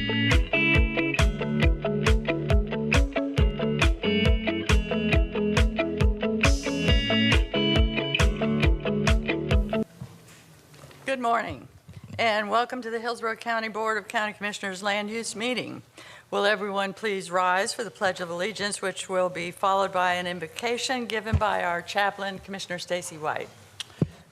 Good morning, and welcome to the Hillsborough County Board of County Commissioners Land Use Meeting. Will everyone please rise for the Pledge of Allegiance, which will be followed by an invocation given by our chaplain, Commissioner Stacy White.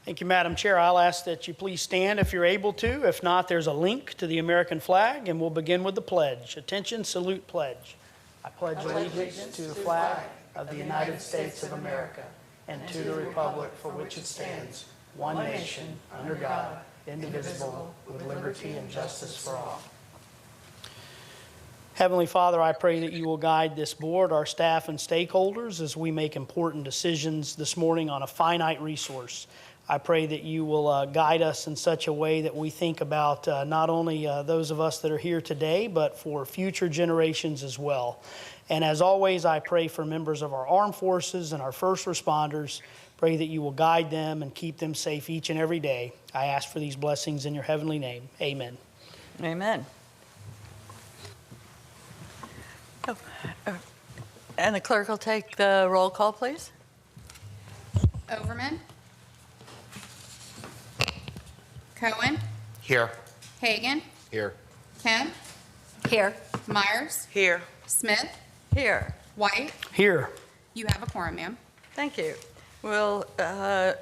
Thank you, Madam Chair. I'll ask that you please stand if you're able to. If not, there's a link to the American flag, and we'll begin with the pledge. Attention, salute, pledge. I pledge allegiance to the flag of the United States of America and to the republic for which it stands, one nation, under God, indivisible, with liberty and justice for all. Heavenly Father, I pray that you will guide this board, our staff and stakeholders as we make important decisions this morning on a finite resource. I pray that you will guide us in such a way that we think about not only those of us that are here today, but for future generations as well. And as always, I pray for members of our armed forces and our first responders. Pray that you will guide them and keep them safe each and every day. I ask for these blessings in your heavenly name. Amen. Amen. And the clerk will take the roll call, please. Overman. Cohen. Here. Hagan. Here. Kemp. Here. Myers. Here. Smith. Here. White. Here. You have a quorum, ma'am. Thank you. We'll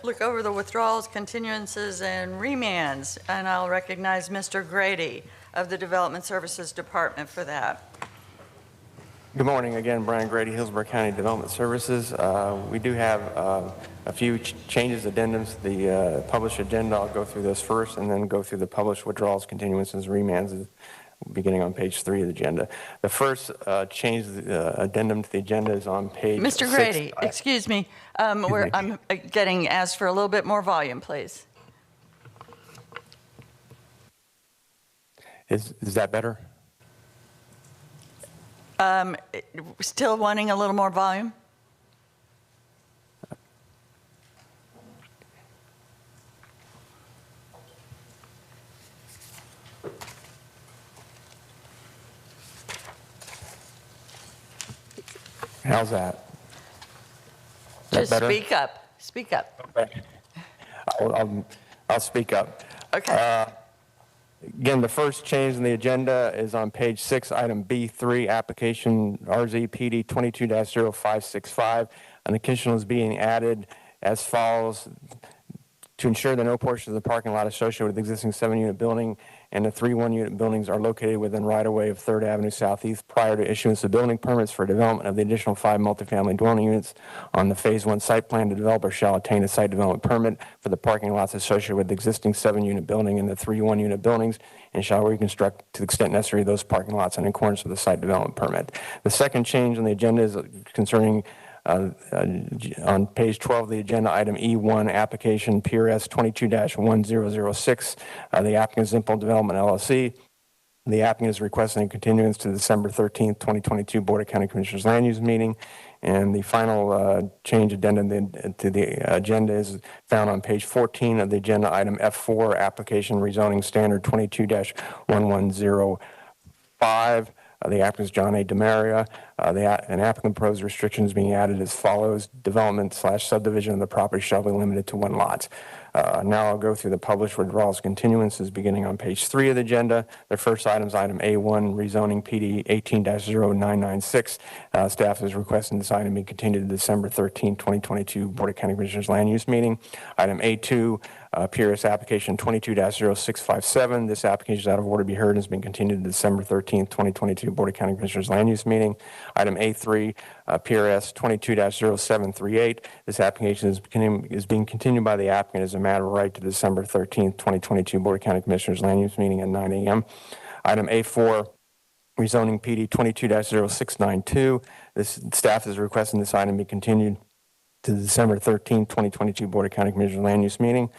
look over the withdrawals, continuances, and remands, and I'll recognize Mr. Grady of the Development Services Department for that. Good morning again, Brian Grady, Hillsborough County Development Services. We do have a few changes, addendums to the published agenda. I'll go through those first and then go through the published withdrawals, continuances, remands, beginning on page 3 of the agenda. The first change, addendum to the agenda is on page Mr. 6. Grady, excuse me. I'm getting asked for a little bit more volume, please. Is that better? Still wanting a little more volume? How's that? Just better? speak up. Speak up. Okay. I'll speak up. Okay. Again, the first change in the agenda is on page 6, item B3, application RZPD 22-0565. An additional is being added as follows: to ensure that no portion of the parking lot associated with the existing 7-unit building and the 3 1-unit buildings are located within right-of-way of 3rd Avenue Southeast prior to issuance of building permits for development of the additional 5 multifamily dwelling units on the Phase 1 site plan. The developer shall obtain a site development permit for the parking lots associated with the existing 7-unit building and the 3 1-unit buildings, and shall reconstruct to the extent necessary those parking lots in accordance with the site development permit. The second change on the agenda is concerning on page 12 of the agenda, item E1, application PRS 22-1006. The applicant is Simple Development LLC. The applicant is requesting a continuance to the December 13th, 2022 Board of County Commissioners Land Use Meeting. And the final change addendum to the agenda is found on page 14 of the agenda, item F4, application rezoning standard 22-1105. The applicant is John A. DeMaria. An applicant proposed restrictions being added as follows: development/subdivision of the property shall be limited to 1 lot. Now I'll go through the published withdrawals continuances beginning on page 3 of the agenda. The first item is item A1, rezoning PD 18-0996. Staff is requesting this item be continued to December 13, 2022 Board of County Commissioners Land Use Meeting. Item A2, PRS application 22-0657. This application is out of order to be heard and has been continued to December 13, 2022 Board of County Commissioners Land Use Meeting. Item A3, PRS 22-0738. This application is being continued by the applicant as a matter of right to December 13, 2022 Board of County Commissioners Land Use Meeting at 9 a.m. Item A4, rezoning PD 22-0692. This staff is requesting this item be continued to the December 13, 2022 Board of County Commissioners Land Use Meeting.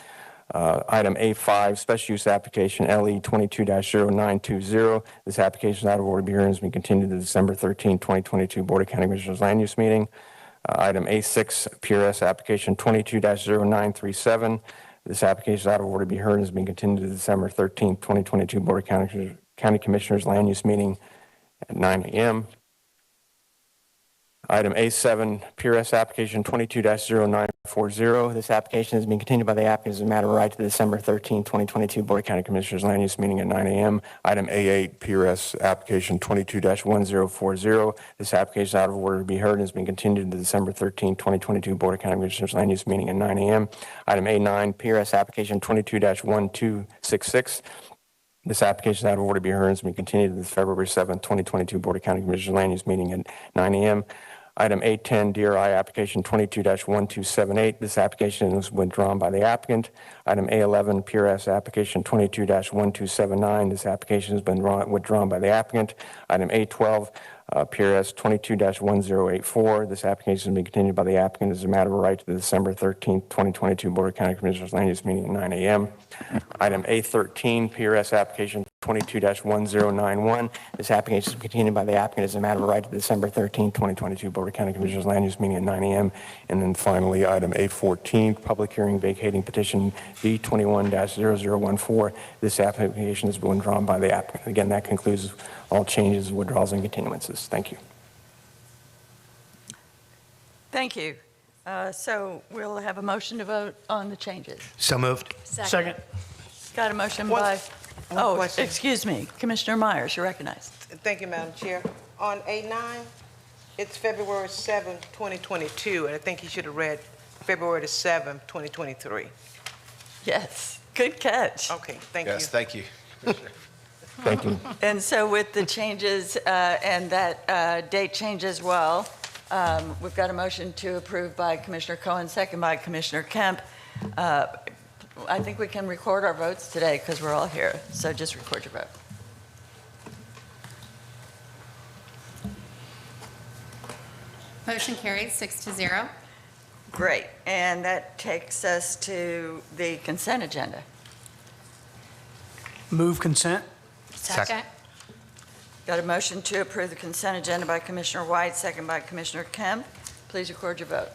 Item A5, special use application LE 22-0920. This application is out of order to be heard and has been continued to December 13, 2022 Board of County Commissioners Land Use Meeting. Item A6, PRS application 22-0937. This application is out of order to be heard and has been continued to December 13, 2022 Board of County County Commissioners Land Use meeting at 9 a.m. Item A7, PRS application 22-0940. This application has been continued by the applicant as a matter of right to the December 13, 2022 Board of County Commissioners Land Use meeting at 9 a.m. Item A8, PRS application 22-1040. This application is out of order to be heard and has been continued to the December 13, 2022 Board of County Commissioners Land Use meeting at 9 a.m. Item A9, PRS application 22-1266. This application is out of order to be heard and has been continued to the February 7, 2022 Board of County Commissioners Land Use meeting at 9 a.m. Item A10, DRI application 22-1278. This application is withdrawn by the applicant. Item A11, PRS application 22-1279. This application has been withdrawn by the applicant. Item A12, PRS 22-1084. This application has been continued by the applicant as a matter of right to the December 13, 2022 Board of County Commissioners Land Use meeting at 9 a.m. Item A13, PRS application 22-1091. This application is continued by the applicant as a matter of right to the December 13, 2022 Board of County Commissioners Land Use meeting at 9 a.m. And then finally, item A14, public hearing vacating petition B21-0014. This application has been withdrawn by the applicant. Again, that concludes all changes, withdrawals, and continuances. Thank you. Thank you. So we'll have a motion to vote on the changes. So moved. Second. Got a motion One- by, one question. excuse me, Commissioner Myers, you're recognized. Thank you, Madam Chair. On A9, it's February 7th, 2022, and I think he should have read February the 7th, 2023. Yes, good catch. Okay, thank you. Yes, thank you. Thank you. And so with the changes and that date change as well, we've got a motion to approve by Commissioner Cohen, second by Commissioner Kemp. I think we can record our votes today because we're all here, so just record your vote. Motion carried 6-0. Great, and that takes us to the consent agenda. Move consent. Second. Got a motion to approve the consent agenda by Commissioner White, second by Commissioner Kemp. Please record your vote.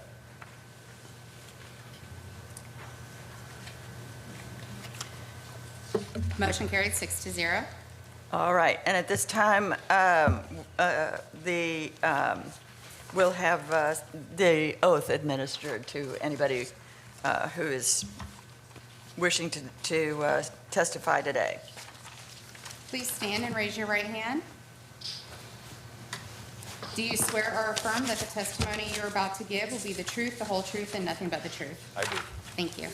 Motion carried 6-0. All right, and at this time, we'll have the oath administered to anybody who is wishing to testify today. Please stand and raise your right hand. Do you swear or affirm that the testimony you're about to give will be the truth, the whole truth, and nothing but the truth? I do. Thank you.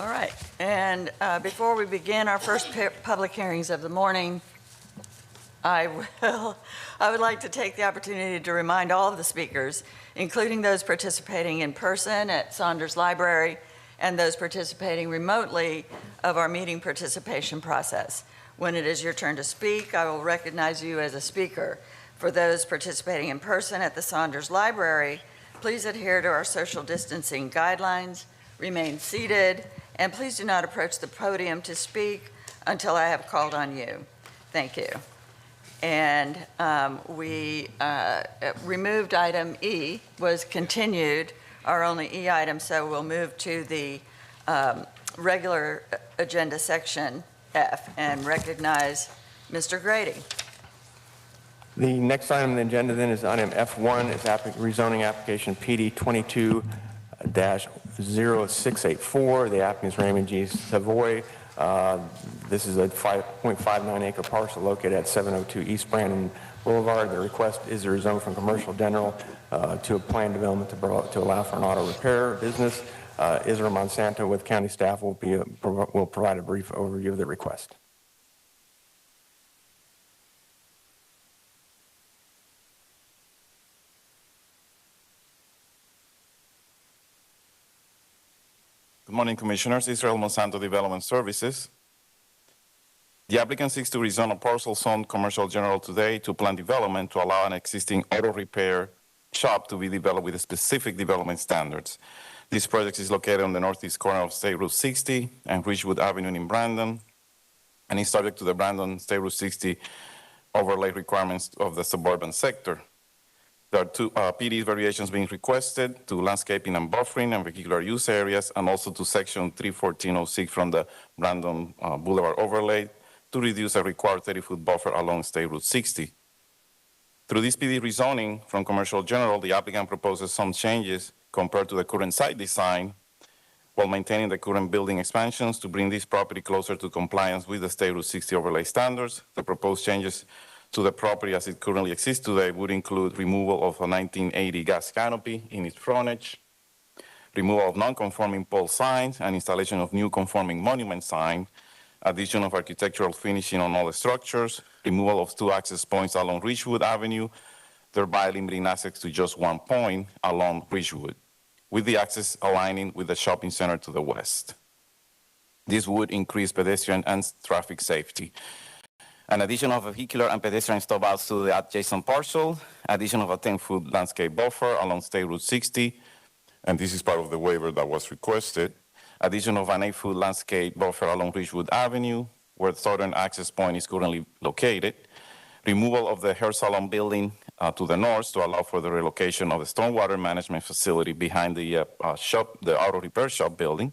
All right, and before we begin our first public hearings of the morning, I would like to take the opportunity to remind all of the speakers, including those participating in person at Saunders Library and those participating remotely, of our meeting participation process. When it is your turn to speak, I will recognize you as a speaker. For those participating in person at the Saunders Library, please adhere to our social distancing guidelines, remain seated, and please do not approach the podium to speak until I have called on you. Thank you. And we removed item E, was continued, our only E item, so we'll move to the regular agenda section F and recognize Mr. Grady. The next item on the agenda then is item F1, is rezoning application PD 22-0684. The applicant is Raymond G. Savoy. This is a 5.59 acre parcel located at 702 East Brandon Boulevard. The request is a rezone from commercial general to a planned development to allow for an auto repair business. Israel Monsanto with county staff will provide a brief overview of the request. Good morning, Commissioners. Israel Monsanto Development Services. The applicant seeks to rezone a parcel zoned commercial general today to planned development to allow an existing auto repair shop to be developed with specific development standards. This project is located on the northeast corner of State Route 60 and Ridgewood Avenue in Brandon, and is subject to the Brandon State Route 60 overlay requirements of the suburban sector. There are two PD variations being requested to landscaping and buffering and vehicular use areas, and also to section 31406 from the Brandon Boulevard overlay to reduce a required 30-foot buffer along State Route 60. Through this PD rezoning from commercial general, the applicant proposes some changes compared to the current site design while maintaining the current building expansions to bring this property closer to compliance with the State Route 60 overlay standards. The proposed changes to the property as it currently exists today would include removal of a 1980 gas canopy in its frontage, removal of non-conforming pole signs, and installation of new conforming monument sign, addition of architectural finishing on all the structures, removal of 2 access points along Ridgewood Avenue, thereby limiting access to just 1 point along Ridgewood, with the access aligning with the shopping center to the west. This would increase pedestrian and traffic safety. An addition of vehicular and pedestrian stop outs to the adjacent parcel, addition of a 10-foot landscape buffer along State Route 60, and this is part of the waiver that was requested, addition of an 8-foot landscape buffer along Ridgewood Avenue, where the southern access point is currently located, removal of the hair salon building to the north to allow for the relocation of the stormwater management facility behind the auto repair shop building,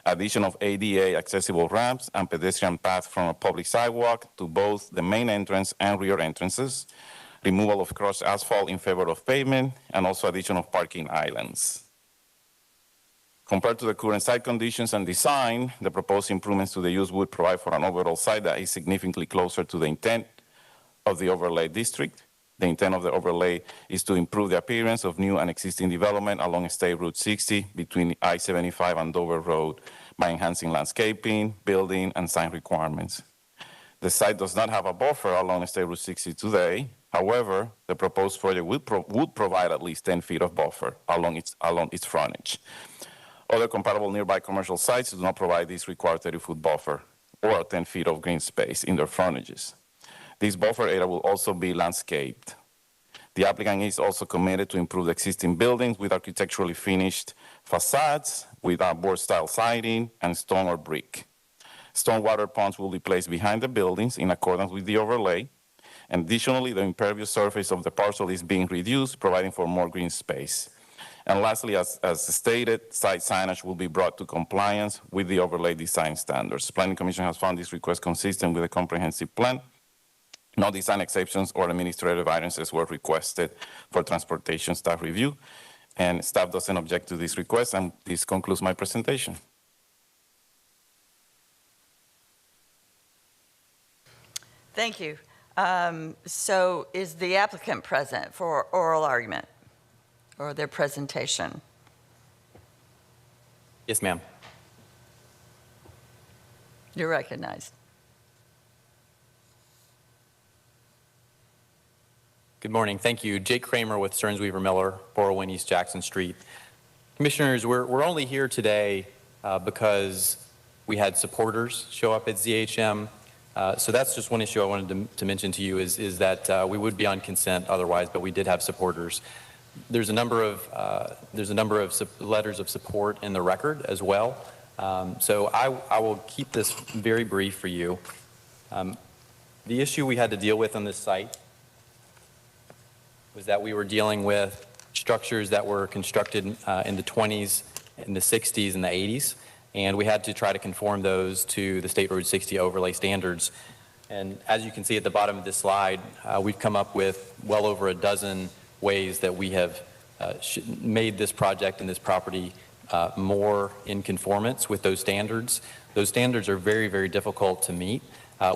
addition of ADA accessible ramps and pedestrian path from a public sidewalk to both the main entrance and rear entrances, removal of crushed asphalt in favor of pavement, and also addition of parking islands. Compared to the current site conditions and design, the proposed improvements to the use would provide for an overall site that is significantly closer to the intent of the overlay district. The intent of the overlay is to improve the appearance of new and existing development along State Route 60 between I-75 and Dover Road by enhancing landscaping, building, and sign requirements. The site does not have a buffer along State Route 60 today. However, the proposed project would provide at least 10 feet of buffer along its frontage. Other comparable nearby commercial sites do not provide this required 30-foot buffer or 10 feet of green space in their frontages. This buffer area will also be landscaped. The applicant is also committed to improve the existing buildings with architecturally finished facades with board-style siding and stone or brick. Stormwater ponds will be placed behind the buildings in accordance with the overlay. And additionally, the impervious surface of the parcel is being reduced, providing for more green space. And lastly, as stated, site signage will be brought to compliance with the overlay design standards. Planning Commission has found this request consistent with a comprehensive plan. No design exceptions or administrative variances were requested for transportation staff review, and staff doesn't object to this request, and this concludes my presentation. Thank you. So is the applicant present for oral argument or their presentation? Yes, ma'am. You're recognized. Good morning. Thank you. Jake Kramer with Stearns Weaver Miller, 401 East Jackson Street. Commissioners, we're only here today because we had supporters show up at ZHM. So that's just one issue I wanted to mention to you is that we would be on consent otherwise, but we did have supporters. There's a number of letters of support in the record as well. So I will keep this very brief for you. The issue we had to deal with on this site was that we were dealing with structures that were constructed in the 20s, in the 60s, and the 80s, and we had to try to conform those to the State Road 60 overlay standards. And as you can see at the bottom of this slide, we've come up with well over a dozen ways that we have made this project and this property more in conformance with those standards. Those standards are very, very difficult to meet.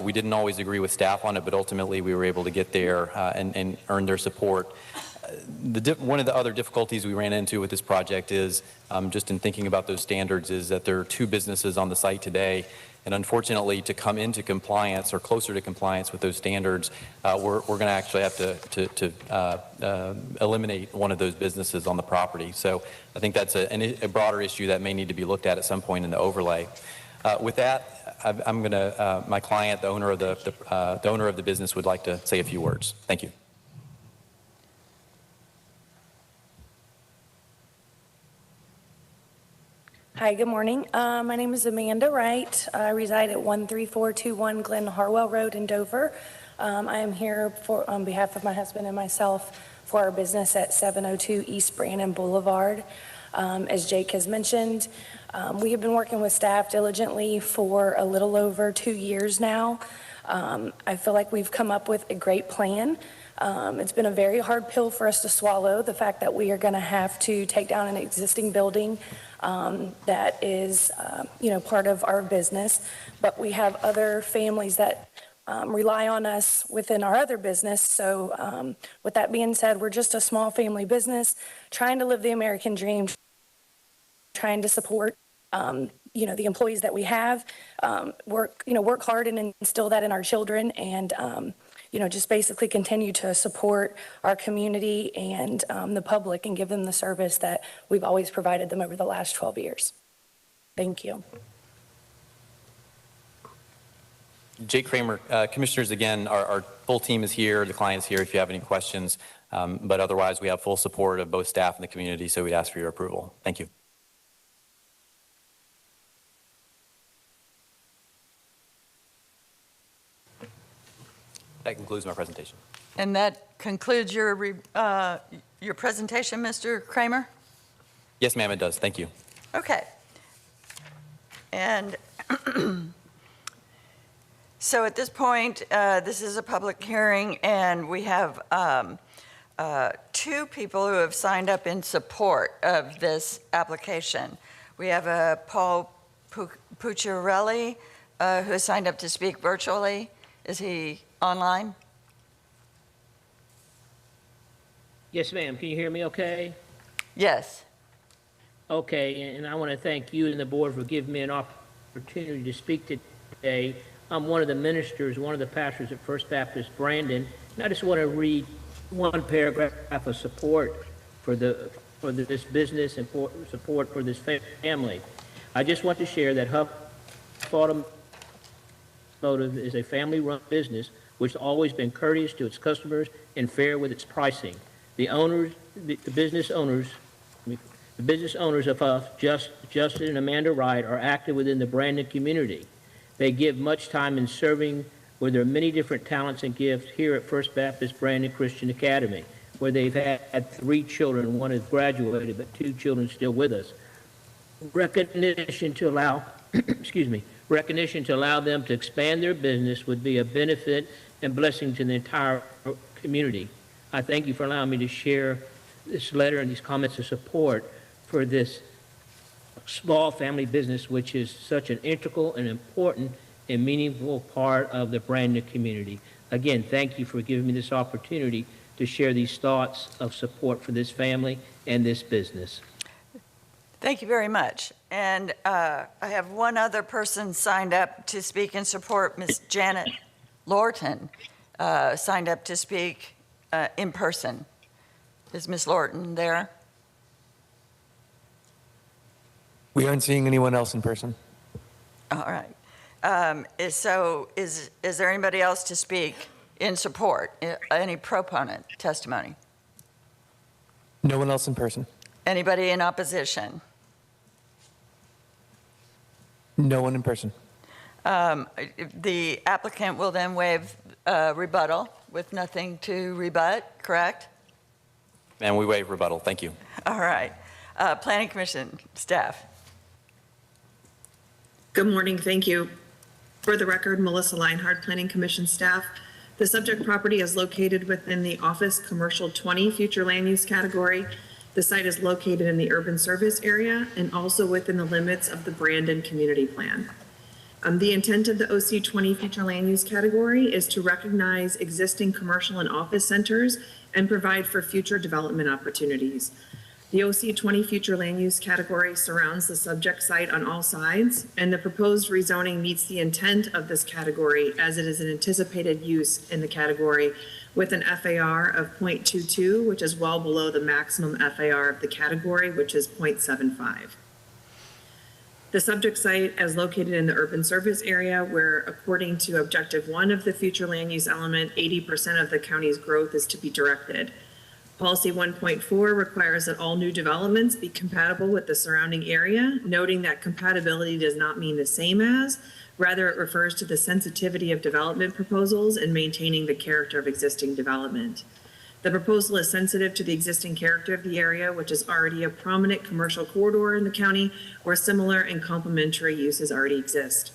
We didn't always agree with staff on it, but ultimately we were able to get there and earn their support. One of the other difficulties we ran into with this project is, just in thinking about those standards, is that there are 2 businesses on the site today, and unfortunately to come into compliance or closer to compliance with those standards, we're going to actually have to eliminate one of those businesses on the property. So I think that's a broader issue that may need to be looked at some point in the overlay. With that, I'm going to, my client, the owner of the business, would like to say a few words. Thank you. Hi, good morning. My name is Amanda Wright. I reside at 13421 Glen Harwell Road in Dover. I am here on behalf of my husband and myself for our business at 702 East Brandon Boulevard. As Jake has mentioned, we have been working with staff diligently for a little over 2 years now. I feel like we've come up with a great plan. It's been a very hard pill for us to swallow, the fact that we are going to have to take down an existing building that is, part of our business. But we have other families that rely on us within our other business. So with that being said, we're just a small family business trying to live the American dream, trying to support, the employees that we have, work hard and instill that in our children, and, just basically continue to support our community and the public and give them the service that we've always provided them over the last 12 years. Thank you. Jake Kramer, Commissioners, again, our full team is here, the client's here if you have any questions, but otherwise we have full support of both staff and the community, so we'd ask for your approval. Thank you. That concludes my presentation. And that concludes your presentation, Mr. Kramer? Yes, ma'am, it does. Thank you. Okay. And so at this point, this is a public hearing, and we have two people who have signed up in support of this application. We have Paul Pucciarelli, who has signed up to speak virtually. Is he online? Yes, ma'am. Can you hear me okay? Yes. Okay, and I want to thank you and the board for giving me an opportunity to speak today. I'm one of the ministers, one of the pastors at First Baptist Brandon, and I just want to read one paragraph of support for this business and for support for this family. I just want to share that Huff Automotive is a family-run business which has always been courteous to its customers and fair with its pricing. The business owners of Huff, Justin and Amanda Wright, are active within the Brandon community. They give much time in serving where there are many different talents and gifts here at First Baptist Brandon Christian Academy, where they've had 3 children. One has graduated, but 2 children still with us. Recognition to allow, recognition to allow them to expand their business would be a benefit and blessing to the entire community. I thank you for allowing me to share this letter and these comments of support for this small family business, which is such an integral and important and meaningful part of the Brandon community. Again, thank you for giving me this opportunity to share these thoughts of support for this family and this business. Thank you very much. And I have one other person signed up to speak in support. Ms. Janet Lorton signed up to speak in person. Is Ms. Lorton there? We aren't seeing anyone else in person. All right. So is there anybody else to speak in support? Any proponent testimony? No one else in person. Anybody in opposition? No one in person. The applicant will then waive rebuttal with nothing to rebut, correct? And we waive rebuttal. Thank you. All right. Planning Commission staff. Good morning, thank you. For the record, Melissa Leinhardt, Planning Commission staff. The subject property is located within the Office Commercial 20 Future Land Use category. The site is located in the urban service area and also within the limits of the Brandon Community Plan. The intent of the OC 20 Future Land Use category is to recognize existing commercial and office centers and provide for future development opportunities. The OC 20 Future Land Use category surrounds the subject site on all sides, and the proposed rezoning meets the intent of this category as it is an anticipated use in the category with an FAR of 0.22, which is well below the maximum FAR of the category, which is 0.75. The subject site is located in the urban service area where, according to Objective 1 of the Future Land Use element, 80% of the county's growth is to be directed. Policy 1.4 requires that all new developments be compatible with the surrounding area, noting that compatibility does not mean the same as, rather it refers to the sensitivity of development proposals and maintaining the character of existing development. The proposal is sensitive to the existing character of the area, which is already a prominent commercial corridor in the county where similar and complementary uses already exist.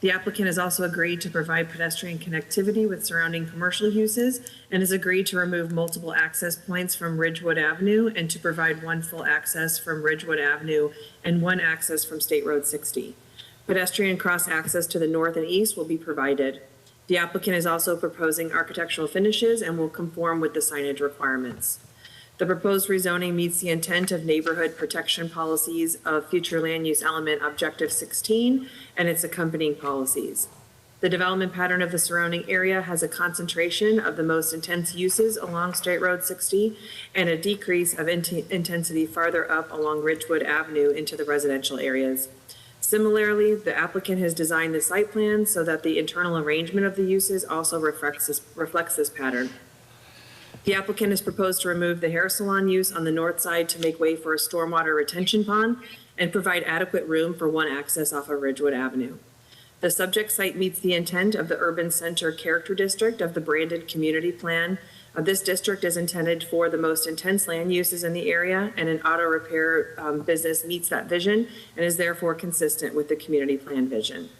The applicant has also agreed to provide pedestrian connectivity with surrounding commercial uses and has agreed to remove multiple access points from Ridgewood Avenue and to provide one full access from Ridgewood Avenue and one access from State Road 60. Pedestrian cross access to the north and east will be provided. The applicant is also proposing architectural finishes and will conform with the signage requirements. The proposed rezoning meets the intent of neighborhood protection policies of future land use element Objective 16 and its accompanying policies. The development pattern of the surrounding area has a concentration of the most intense uses along State Road 60 and a decrease of intensity farther up along Ridgewood Avenue into the residential areas. Similarly, the applicant has designed the site plan so that the internal arrangement of the uses also reflects this pattern. The applicant has proposed to remove the hair salon use on the north side to make way for a stormwater retention pond and provide adequate room for one access off of Ridgewood Avenue. The subject site meets the intent of the urban center character district of the branded community plan. This district is intended for the most intense land uses in the area, and an auto repair business meets that vision and is therefore consistent with the community plan vision.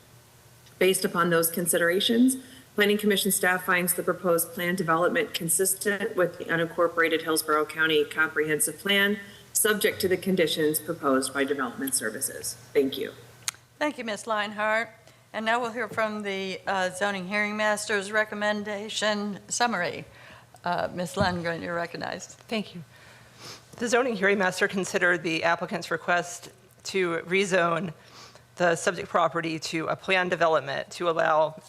Based upon those considerations, Planning Commission staff finds the proposed plan development consistent with the unincorporated Hillsborough County Comprehensive Plan, subject to the conditions proposed by Development Services. Thank you. Thank you, Ms. Leinhardt. And now we'll hear from the zoning hearing master's recommendation summary. Ms. Lundgren, you're recognized. Thank you. The zoning hearing master considered the applicant's request to rezone the subject property to a planned development to allow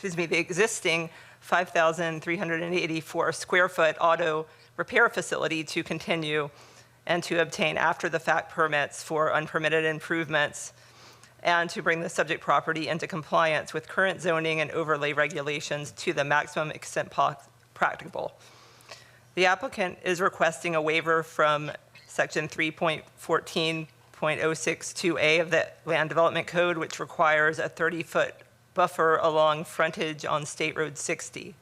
the existing 5,384 square foot auto repair facility to continue and to obtain after the fact permits for unpermitted improvements and to bring the subject property into compliance with current zoning and overlay regulations to the maximum extent practicable. The applicant is requesting a waiver from section 3.14.062A of the Land Development Code, which requires a 30-foot buffer along frontage on State Road 60.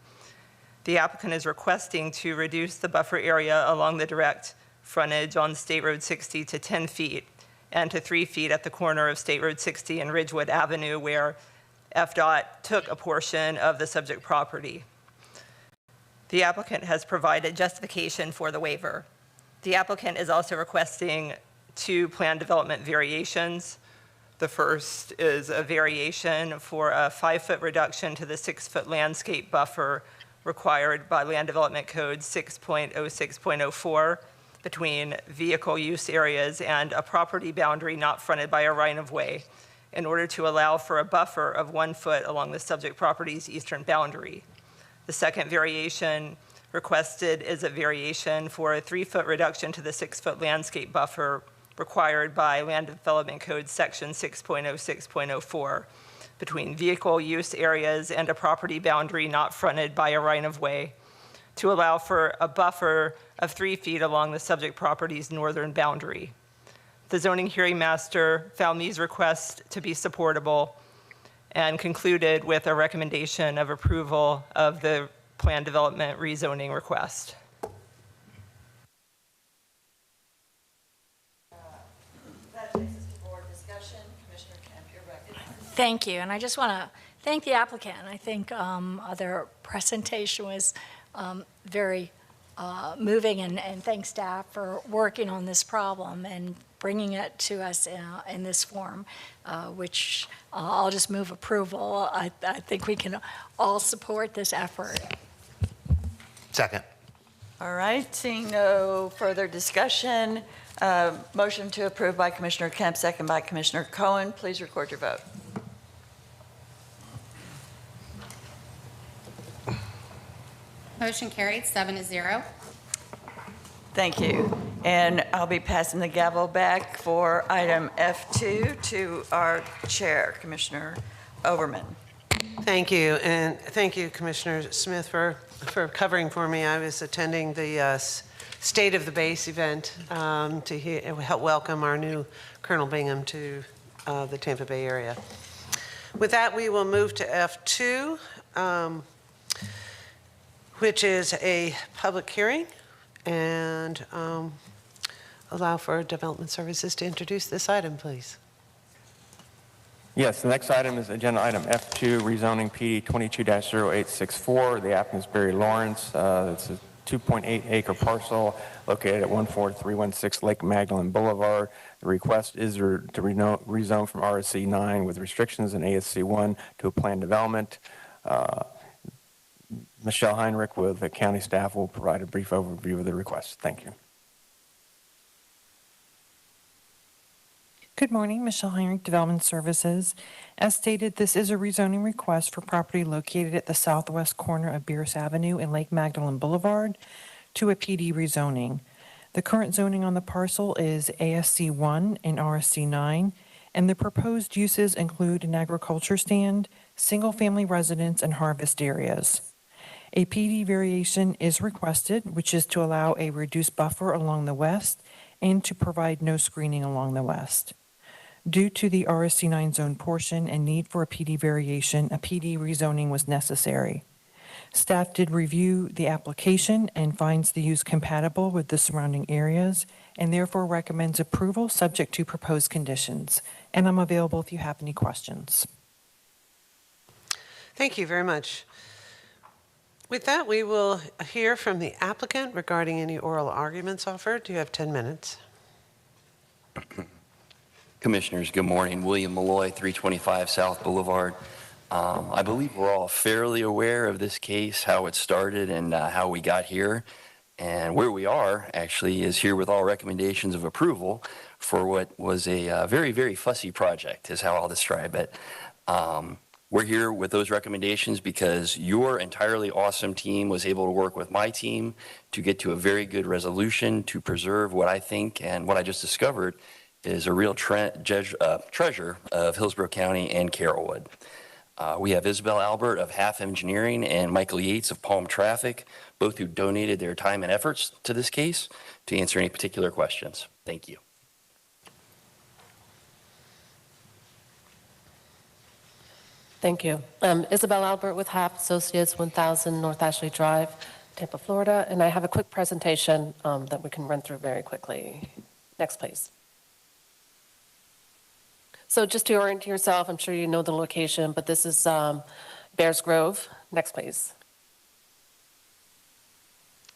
The applicant is requesting to reduce the buffer area along the direct frontage on State Road 60 to 10 feet and to 3 feet at the corner of State Road 60 and Ridgewood Avenue, where FDOT took a portion of the subject property. The applicant has provided justification for the waiver. The applicant is also requesting 2 plan development variations. The first is a variation for a 5-foot reduction to the 6-foot landscape buffer required by Land Development Code 6.06.04 between vehicle use areas and a property boundary not fronted by a right-of-way in order to allow for a buffer of 1 foot along the subject property's eastern boundary. The second variation requested is a variation for a 3-foot reduction to the 6-foot landscape buffer required by Land Development Code section 6.06.04 between vehicle use areas and a property boundary not fronted by a right-of-way to allow for a buffer of 3 feet along the subject property's northern boundary. The zoning hearing master found these requests to be supportable and concluded with a recommendation of approval of the plan development rezoning request. Thank you, and I just want to thank the applicant. I think their presentation was very moving, and thank staff for working on this problem and bringing it to us in this form, which I'll just move approval. I think we can all support this effort. Second. All right, seeing no further discussion, motion to approve by Commissioner Kemp, second by Commissioner Cohen. Please record your vote. Motion carried, 7-0. Thank you. And I'll be passing the gavel back for item F2 to our chair, Commissioner Overman. Thank you, and thank you, Commissioner Smith, for covering for me. I was attending the State of the Base event to help welcome our new Colonel Bingham to the Tampa Bay area. With that, we will move to F2, which is a public hearing, and allow for Development Services to introduce this item, please. Yes, the next item is agenda item F2, rezoning PD 22-0864. The applicant is Barry Lawrence. It's a 2.8 acre parcel located at 14316 Lake Magdalene Boulevard. The request is to rezone from RSC 9 with restrictions and ASC 1 to a planned development. Michelle Heinrich with the county staff will provide a brief overview of the request. Thank you. Good morning, Michelle Heinrich, Development Services. As stated, this is a rezoning request for property located at the southwest corner of Bierce Avenue and Lake Magdalene Boulevard to a PD rezoning. The current zoning on the parcel is ASC 1 and RSC 9, and the proposed uses include an agriculture stand, single-family residence, and harvest areas. A PD variation is requested, which is to allow a reduced buffer along the west and to provide no screening along the west. Due to the RSC 9 zone portion and need for a PD variation, a PD rezoning was necessary. Staff did review the application and finds the use compatible with the surrounding areas and therefore recommends approval subject to proposed conditions. And I'm available if you have any questions. Thank you very much. With that, we will hear from the applicant regarding any oral arguments offered. You have 10 minutes. Commissioners, good morning. William Malloy, 325 South Boulevard. I believe we're all fairly aware of this case, how it started and how we got here. And where we are actually is here with all recommendations of approval for what was a very, very fussy project is how I'll describe it. We're here with those recommendations because your entirely awesome team was able to work with my team to get to a very good resolution to preserve what I think and what I just discovered is a real treasure of Hillsborough County and Carrollwood. We have Isabel Albert of Half Engineering and Michael Yates of Palm Traffic, both who donated their time and efforts to this case to answer any particular questions. Thank you. Thank you. Isabel Albert with Half Associates, 1000 North Ashley Drive, Tampa, Florida. And I have a quick presentation that we can run through very quickly. Next, please. So just to orient yourself, I'm sure you know the location, but this is Bears Grove. Next, please.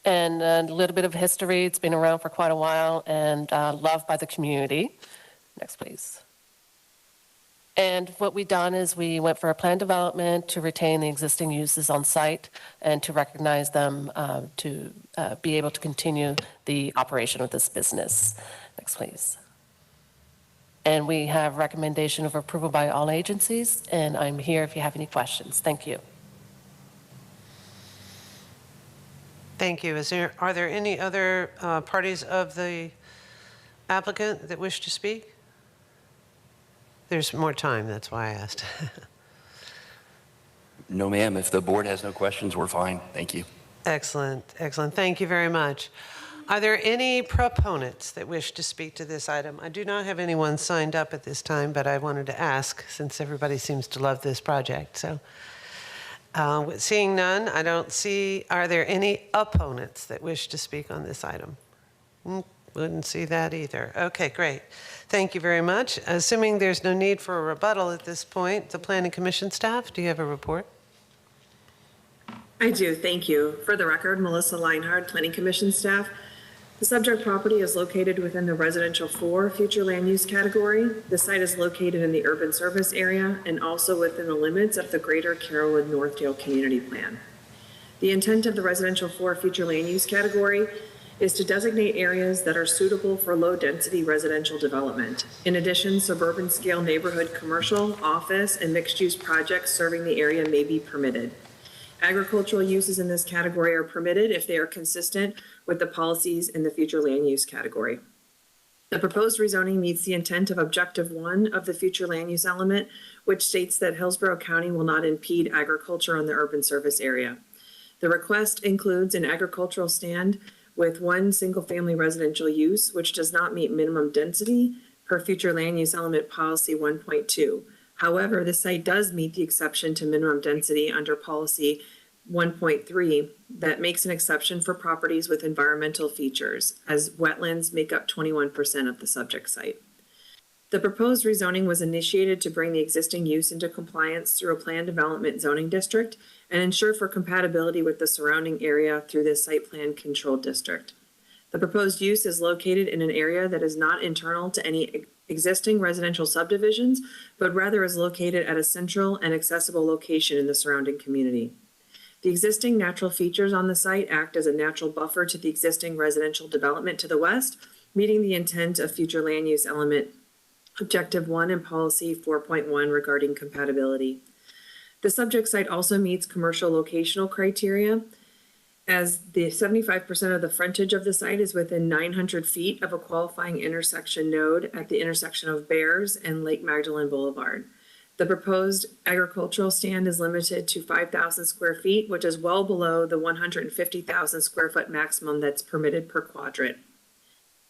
And a little bit of history. It's been around for quite a while and loved by the community. Next, please. And what we've done is we went for a planned development to retain the existing uses on site and to recognize them to be able to continue the operation of this business. Next, please. And we have recommendation of approval by all agencies, and I'm here if you have any questions. Thank you. Thank you. Are there any other parties of the applicant that wish to speak? There's more time, that's why I asked. No, ma'am. If the board has no questions, we're fine. Thank you. Excellent, excellent. Thank you very much. Are there any proponents that wish to speak to this item? I do not have anyone signed up at this time, but I wanted to ask since everybody seems to love this project. So seeing none, I don't see, are there any opponents that wish to speak on this item? Wouldn't see that either. Okay, great. Thank you very much. Assuming there's no need for a rebuttal at this point, the Planning Commission staff, do you have a report? I do, thank you. For the record, Melissa Leinhardt, Planning Commission staff. The subject property is located within the residential 4 future land use category. The site is located in the urban service area and also within the limits of the Greater Carrollwood Northdale Community Plan. The intent of the residential 4 future land use category is to designate areas that are suitable for low-density residential development. In addition, suburban-scale neighborhood commercial, office, and mixed-use projects serving the area may be permitted. Agricultural uses in this category are permitted if they are consistent with the policies in the future land use category. The proposed rezoning meets the intent of Objective 1 of the future land use element, which states that Hillsborough County will not impede agriculture on the urban service area. The request includes an agricultural stand with 1 single-family residential use, which does not meet minimum density per future land use element policy 1.2. However, the site does meet the exception to minimum density under policy 1.3 that makes an exception for properties with environmental features, as wetlands make up 21% of the subject site. The proposed rezoning was initiated to bring the existing use into compliance through a planned development zoning district and ensure for compatibility with the surrounding area through this site plan controlled district. The proposed use is located in an area that is not internal to any existing residential subdivisions, but rather is located at a central and accessible location in the surrounding community. The existing natural features on the site act as a natural buffer to the existing residential development to the west, meeting the intent of future land use element Objective 1 and Policy 4.1 regarding compatibility. The subject site also meets commercial locational criteria, as the 75% of the frontage of the site is within 900 feet of a qualifying intersection node at the intersection of Bears and Lake Magdalene Boulevard. The proposed agricultural stand is limited to 5,000 square feet, which is well below the 150,000 square foot maximum that's permitted per quadrant.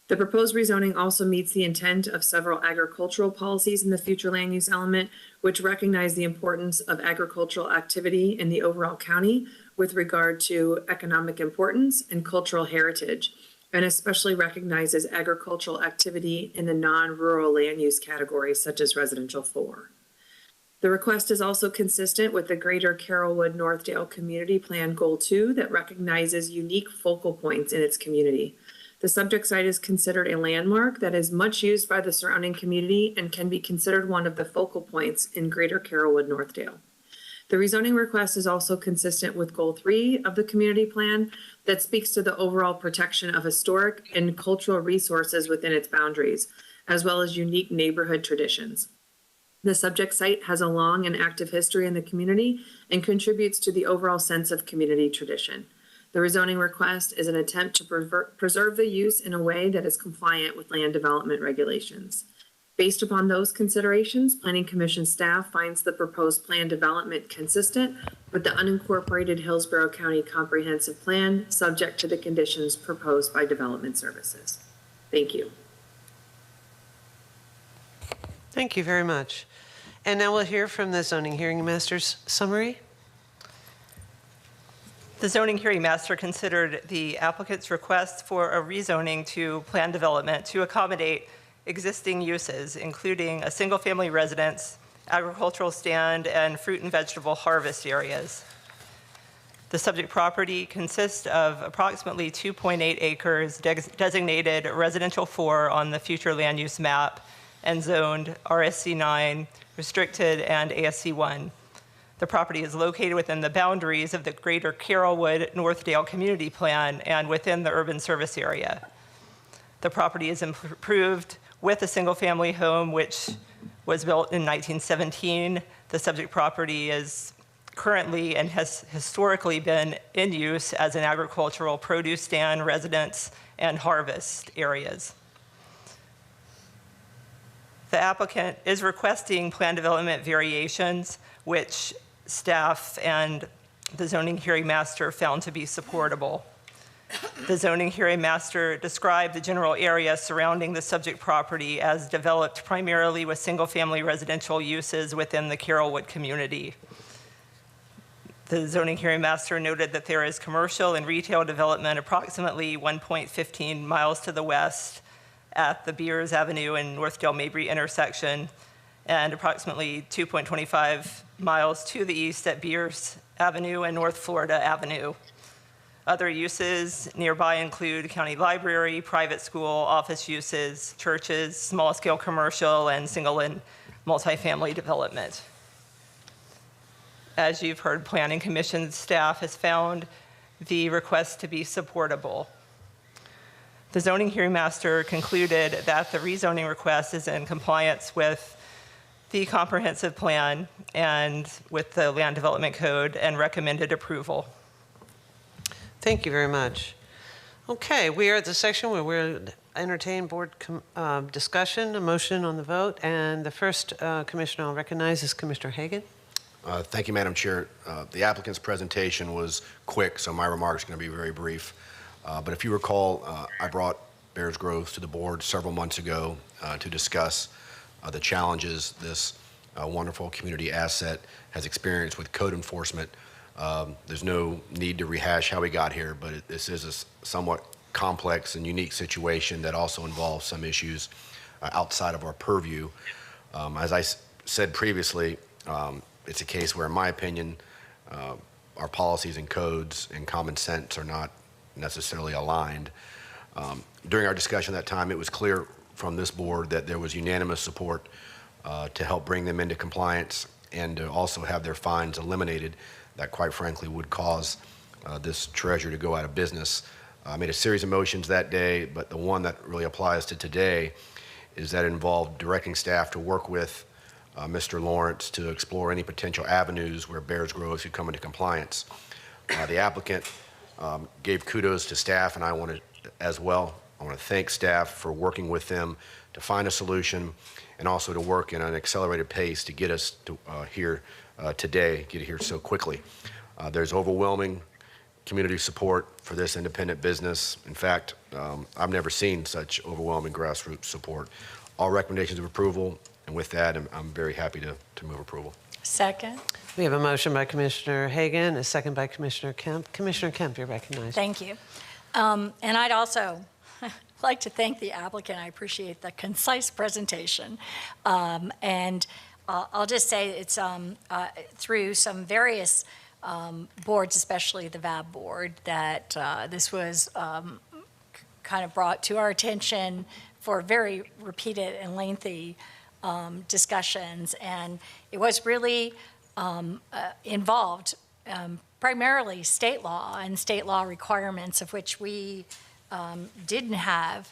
The proposed rezoning also meets the intent of several agricultural policies in the future land use element, which recognize the importance of agricultural activity in the overall county with regard to economic importance and cultural heritage, and especially recognizes agricultural activity in the non-rural land use categories such as residential 4. The request is also consistent with the Greater Carrollwood-Northdale Community Plan Goal 2 that recognizes unique focal points in its community. The subject site is considered a landmark that is much used by the surrounding community and can be considered one of the focal points in Greater Carrollwood-Northdale. The rezoning request is also consistent with Goal 3 of the community plan that speaks to the overall protection of historic and cultural resources within its boundaries, as well as unique neighborhood traditions. The subject site has a long and active history in the community and contributes to the overall sense of community tradition. The rezoning request is an attempt to preserve the use in a way that is compliant with land development regulations. Based upon those considerations, Planning Commission staff finds the proposed plan development consistent with the unincorporated Hillsborough County Comprehensive Plan, subject to the conditions proposed by Development Services. Thank you. Thank you very much. And now we'll hear from the zoning hearing master's summary. The zoning hearing master considered the applicant's request for a rezoning to plan development to accommodate existing uses, including a single-family residence, agricultural stand, and fruit and vegetable harvest areas. The subject property consists of approximately 2.8 acres designated residential 4 on the future land use map and zoned RSC 9, restricted, and ASC 1. The property is located within the boundaries of the Greater Carrollwood-Northdale Community Plan and within the urban service area. The property is improved with a single-family home, which was built in 1917. The subject property is currently and has historically been in use as an agricultural produce stand, residence, and harvest areas. The applicant is requesting plan development variations, which staff and the zoning hearing master found to be supportable. The zoning hearing master described the general area surrounding the subject property as developed primarily with single-family residential uses within the Carrollwood community. The zoning hearing master noted that there is commercial and retail development approximately 1.15 miles to the west at the Beers Avenue and Northdale Mabry intersection, and approximately 2.25 miles to the east at Beers Avenue and North Florida Avenue. Other uses nearby include county library, private school, office uses, churches, small-scale commercial, and single and multifamily development. As you've heard, Planning Commission staff has found the request to be supportable. The zoning hearing master concluded that the rezoning request is in compliance with the comprehensive plan and with the land development code and recommended approval. Thank you very much. Okay, we are at the section where we'll entertain board discussion, a motion on the vote, and the first commissioner I'll recognize is Commissioner Hagan. Thank you, Madam Chair. The applicant's presentation was quick, so my remarks are going to be very brief. But if you recall, I brought Bears Grove to the board several months ago to discuss the challenges this wonderful community asset has experienced with code enforcement. There's no need to rehash how we got here, but this is a somewhat complex and unique situation that also involves some issues outside of our purview. As I said previously, it's a case where, in my opinion, our policies and codes and common sense are not necessarily aligned. During our discussion at that time, it was clear from this board that there was unanimous support to help bring them into compliance and to also have their fines eliminated that, quite frankly, would cause this treasurer to go out of business. I made a series of motions that day, but the one that really applies to today is that it involved directing staff to work with Mr. Lawrence to explore any potential avenues where Bears Grove should come into compliance. The applicant gave kudos to staff, and I want to as well. I want to thank staff for working with them to find a solution and also to work in an accelerated pace to get us to here today, get here so quickly. There's overwhelming community support for this independent business. In fact, I've never seen such overwhelming grassroots support. All recommendations of approval, and with that, I'm very happy to move approval. Second. We have a motion by Commissioner Hagan, a second by Commissioner Kemp. Commissioner Kemp, you're recognized. Thank you. And I'd also like to thank the applicant. I appreciate the concise presentation. And I'll just say it's through some various boards, especially the VAB board, that this was kind of brought to our attention for very repeated and lengthy discussions. And it was really involved primarily state law and state law requirements of which we didn't have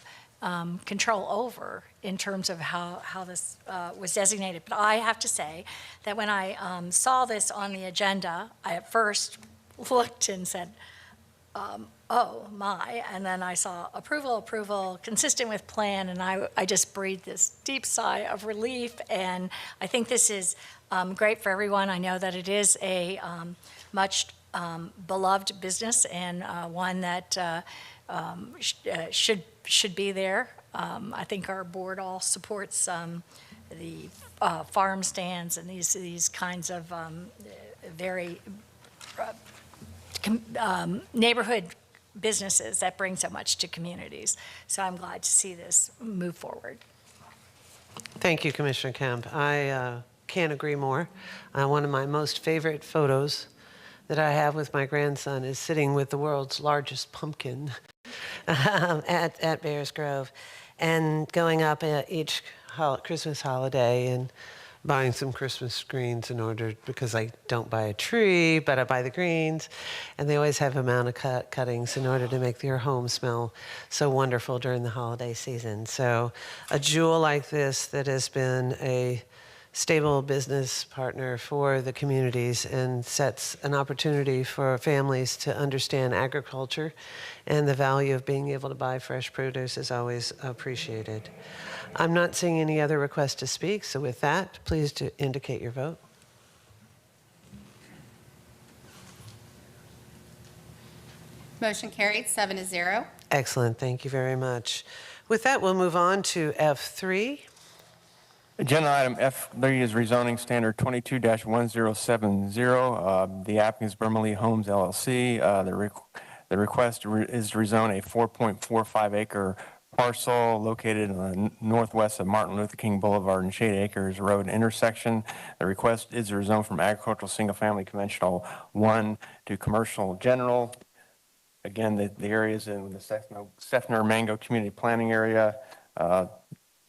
control over in terms of how this was designated. But I have to say that when I saw this on the agenda, I at first looked and said, oh my, and then I saw approval, consistent with plan, and I just breathed this deep sigh of relief, and I think this is great for everyone. I know that it is a much beloved business and one that should be there. I think our board all supports the farm stands and these kinds of very neighborhood businesses that bring so much to communities. So I'm glad to see this move forward. Thank you, Commissioner Kemp. I can't agree more. One of my most favorite photos that I have with my grandson is sitting with the world's largest pumpkin at Bears Grove and going up at each Christmas holiday and buying some Christmas screens because I don't buy a tree, but I buy the greens. And they always have amount of cuttings in order to make your home smell so wonderful during the holiday season. So a jewel like this that has been a stable business partner for the communities and sets an opportunity for families to understand agriculture and the value of being able to buy fresh produce is always appreciated. I'm not seeing any other requests to speak, so with that, please indicate your vote. Motion carried, 7-0. Excellent, thank you very much. With that, we'll move on to F3. Agenda item F3 is rezoning standard 22-1070. The applicant is Bermeley Homes LLC. The request is to rezone a 4.45 acre parcel located in the northwest of Martin Luther King Boulevard and Shade Acres Road intersection. The request is to rezone from agricultural single-family conventional 1 to commercial general. Again, the area is in the Seffner Mango Community Planning Area.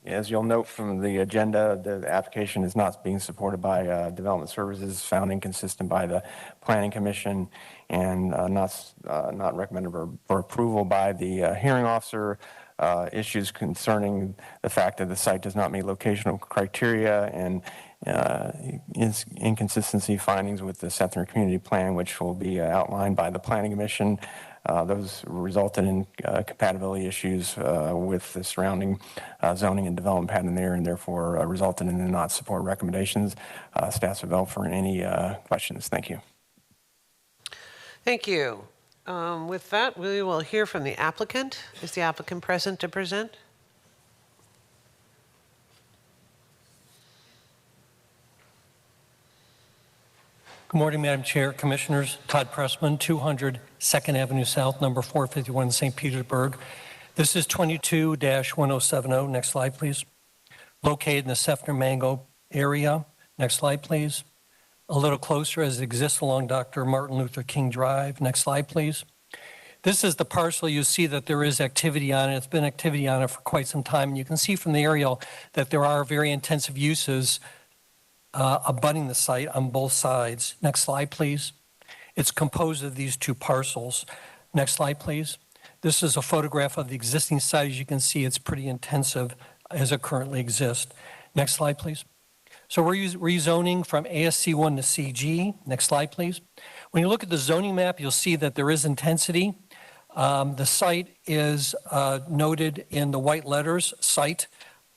As you'll note from the agenda, the application is not being supported by Development Services, found inconsistent by the Planning Commission, and not recommended for approval by the hearing officer. Issues concerning the fact that the site does not meet locational criteria and inconsistency findings with the Seffner Community Plan, which will be outlined by the Planning Commission. Those resulted in compatibility issues with the surrounding zoning and development pattern there, and therefore resulted in the not support recommendations. Staff's available for any questions. Thank you. Thank you. With that, we will hear from the applicant. Is the applicant present to present? Good morning, Madam Chair, Commissioners. Todd Pressman, 200 2nd Avenue South, number 451, St. Petersburg. This is 22-1070. Next slide, please. located in the Sefner Mango area. Next slide, please. A little closer as it exists along Dr. Martin Luther King Drive. Next slide, please. This is the parcel. You see that there is activity on it. It's been activity on it for quite some time. And you can see from the aerial that there are very intensive uses abutting the site on both sides. Next slide, please. It's composed of these two parcels. Next slide, please. This is a photograph of the existing site. As you can see, it's pretty intensive as it currently exists. Next slide, please. So we're rezoning from ASC1 to CG. Next slide, please. When you look at the zoning map, you'll see that there is intensity. The site is noted in the white letters, site,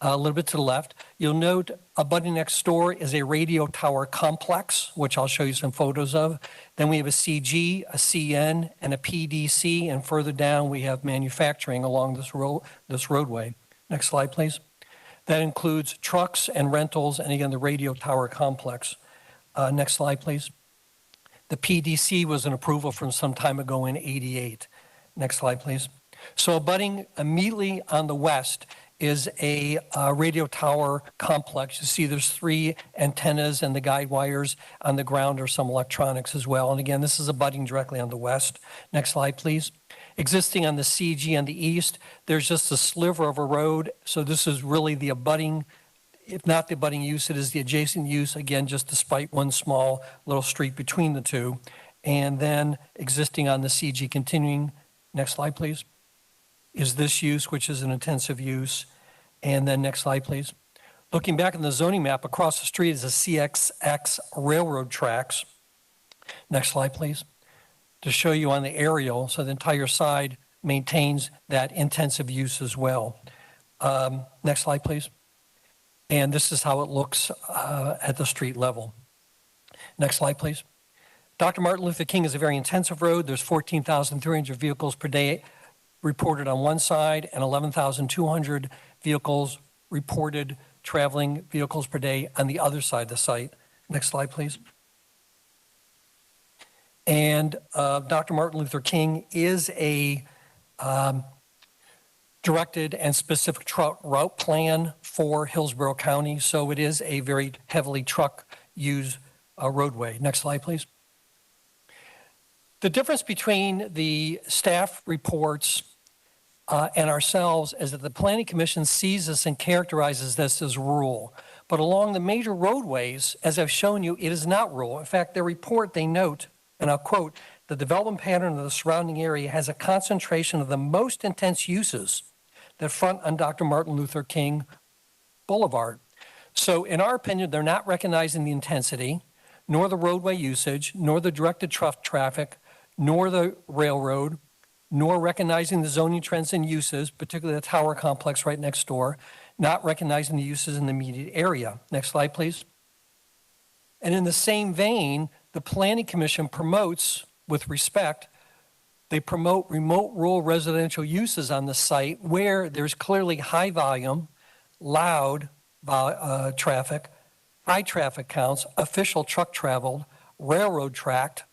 a little bit to the left. You'll note abutting next door is a radio tower complex, which I'll show you some photos of. Then we have a CG, a CN, and a PDC, and further down we have manufacturing along this roadway. Next slide, please. That includes trucks and rentals, and again, the radio tower complex. Next slide, please. The PDC was an approval from some time ago in '88. Next slide, please. So abutting immediately on the west is a radio tower complex. You see there's 3 antennas and the guide wires on the ground, or some electronics as well. And again, this is abutting directly on the west. Next slide, please. Existing on the CG on the east, there's just a sliver of a road. So this is really the abutting, if not the abutting use, it is the adjacent use, again, just despite one small little street between the two. And then existing on the CG continuing, next slide, please, is this use, which is an intensive use. And then next slide, please. Looking back in the zoning map, across the street is a CXX railroad tracks. Next slide, please. To show you on the aerial, so the entire side maintains that intensive use as well. Next slide, please. And this is how it looks at the street level. Next slide, please. Dr. Martin Luther King is a very intensive road. There's 14,300 vehicles per day reported on one side and 11,200 vehicles reported traveling vehicles per day on the other side of the site. Next slide, please. And Dr. Martin Luther King is a directed and specific truck route plan for Hillsborough County, so it is a very heavily truck-used roadway. Next slide, please. The difference between the staff reports and ourselves is that the Planning Commission sees this and characterizes this as rural. But along the major roadways, as I've shown you, it is not rural. In fact, their report, they note, and I'll quote, the development pattern of the surrounding area has a concentration of the most intense uses that front on Dr. Martin Luther King Boulevard. So in our opinion, they're not recognizing the intensity, nor the roadway usage, nor the directed truck traffic, nor the railroad, nor recognizing the zoning trends and uses, particularly the tower complex right next door, not recognizing the uses in the immediate area. Next slide, please. And in the same vein, the Planning Commission promotes, with respect, they promote remote rural residential uses on the site where there's clearly high volume, loud traffic, high traffic counts, official truck traveled, railroad tracked,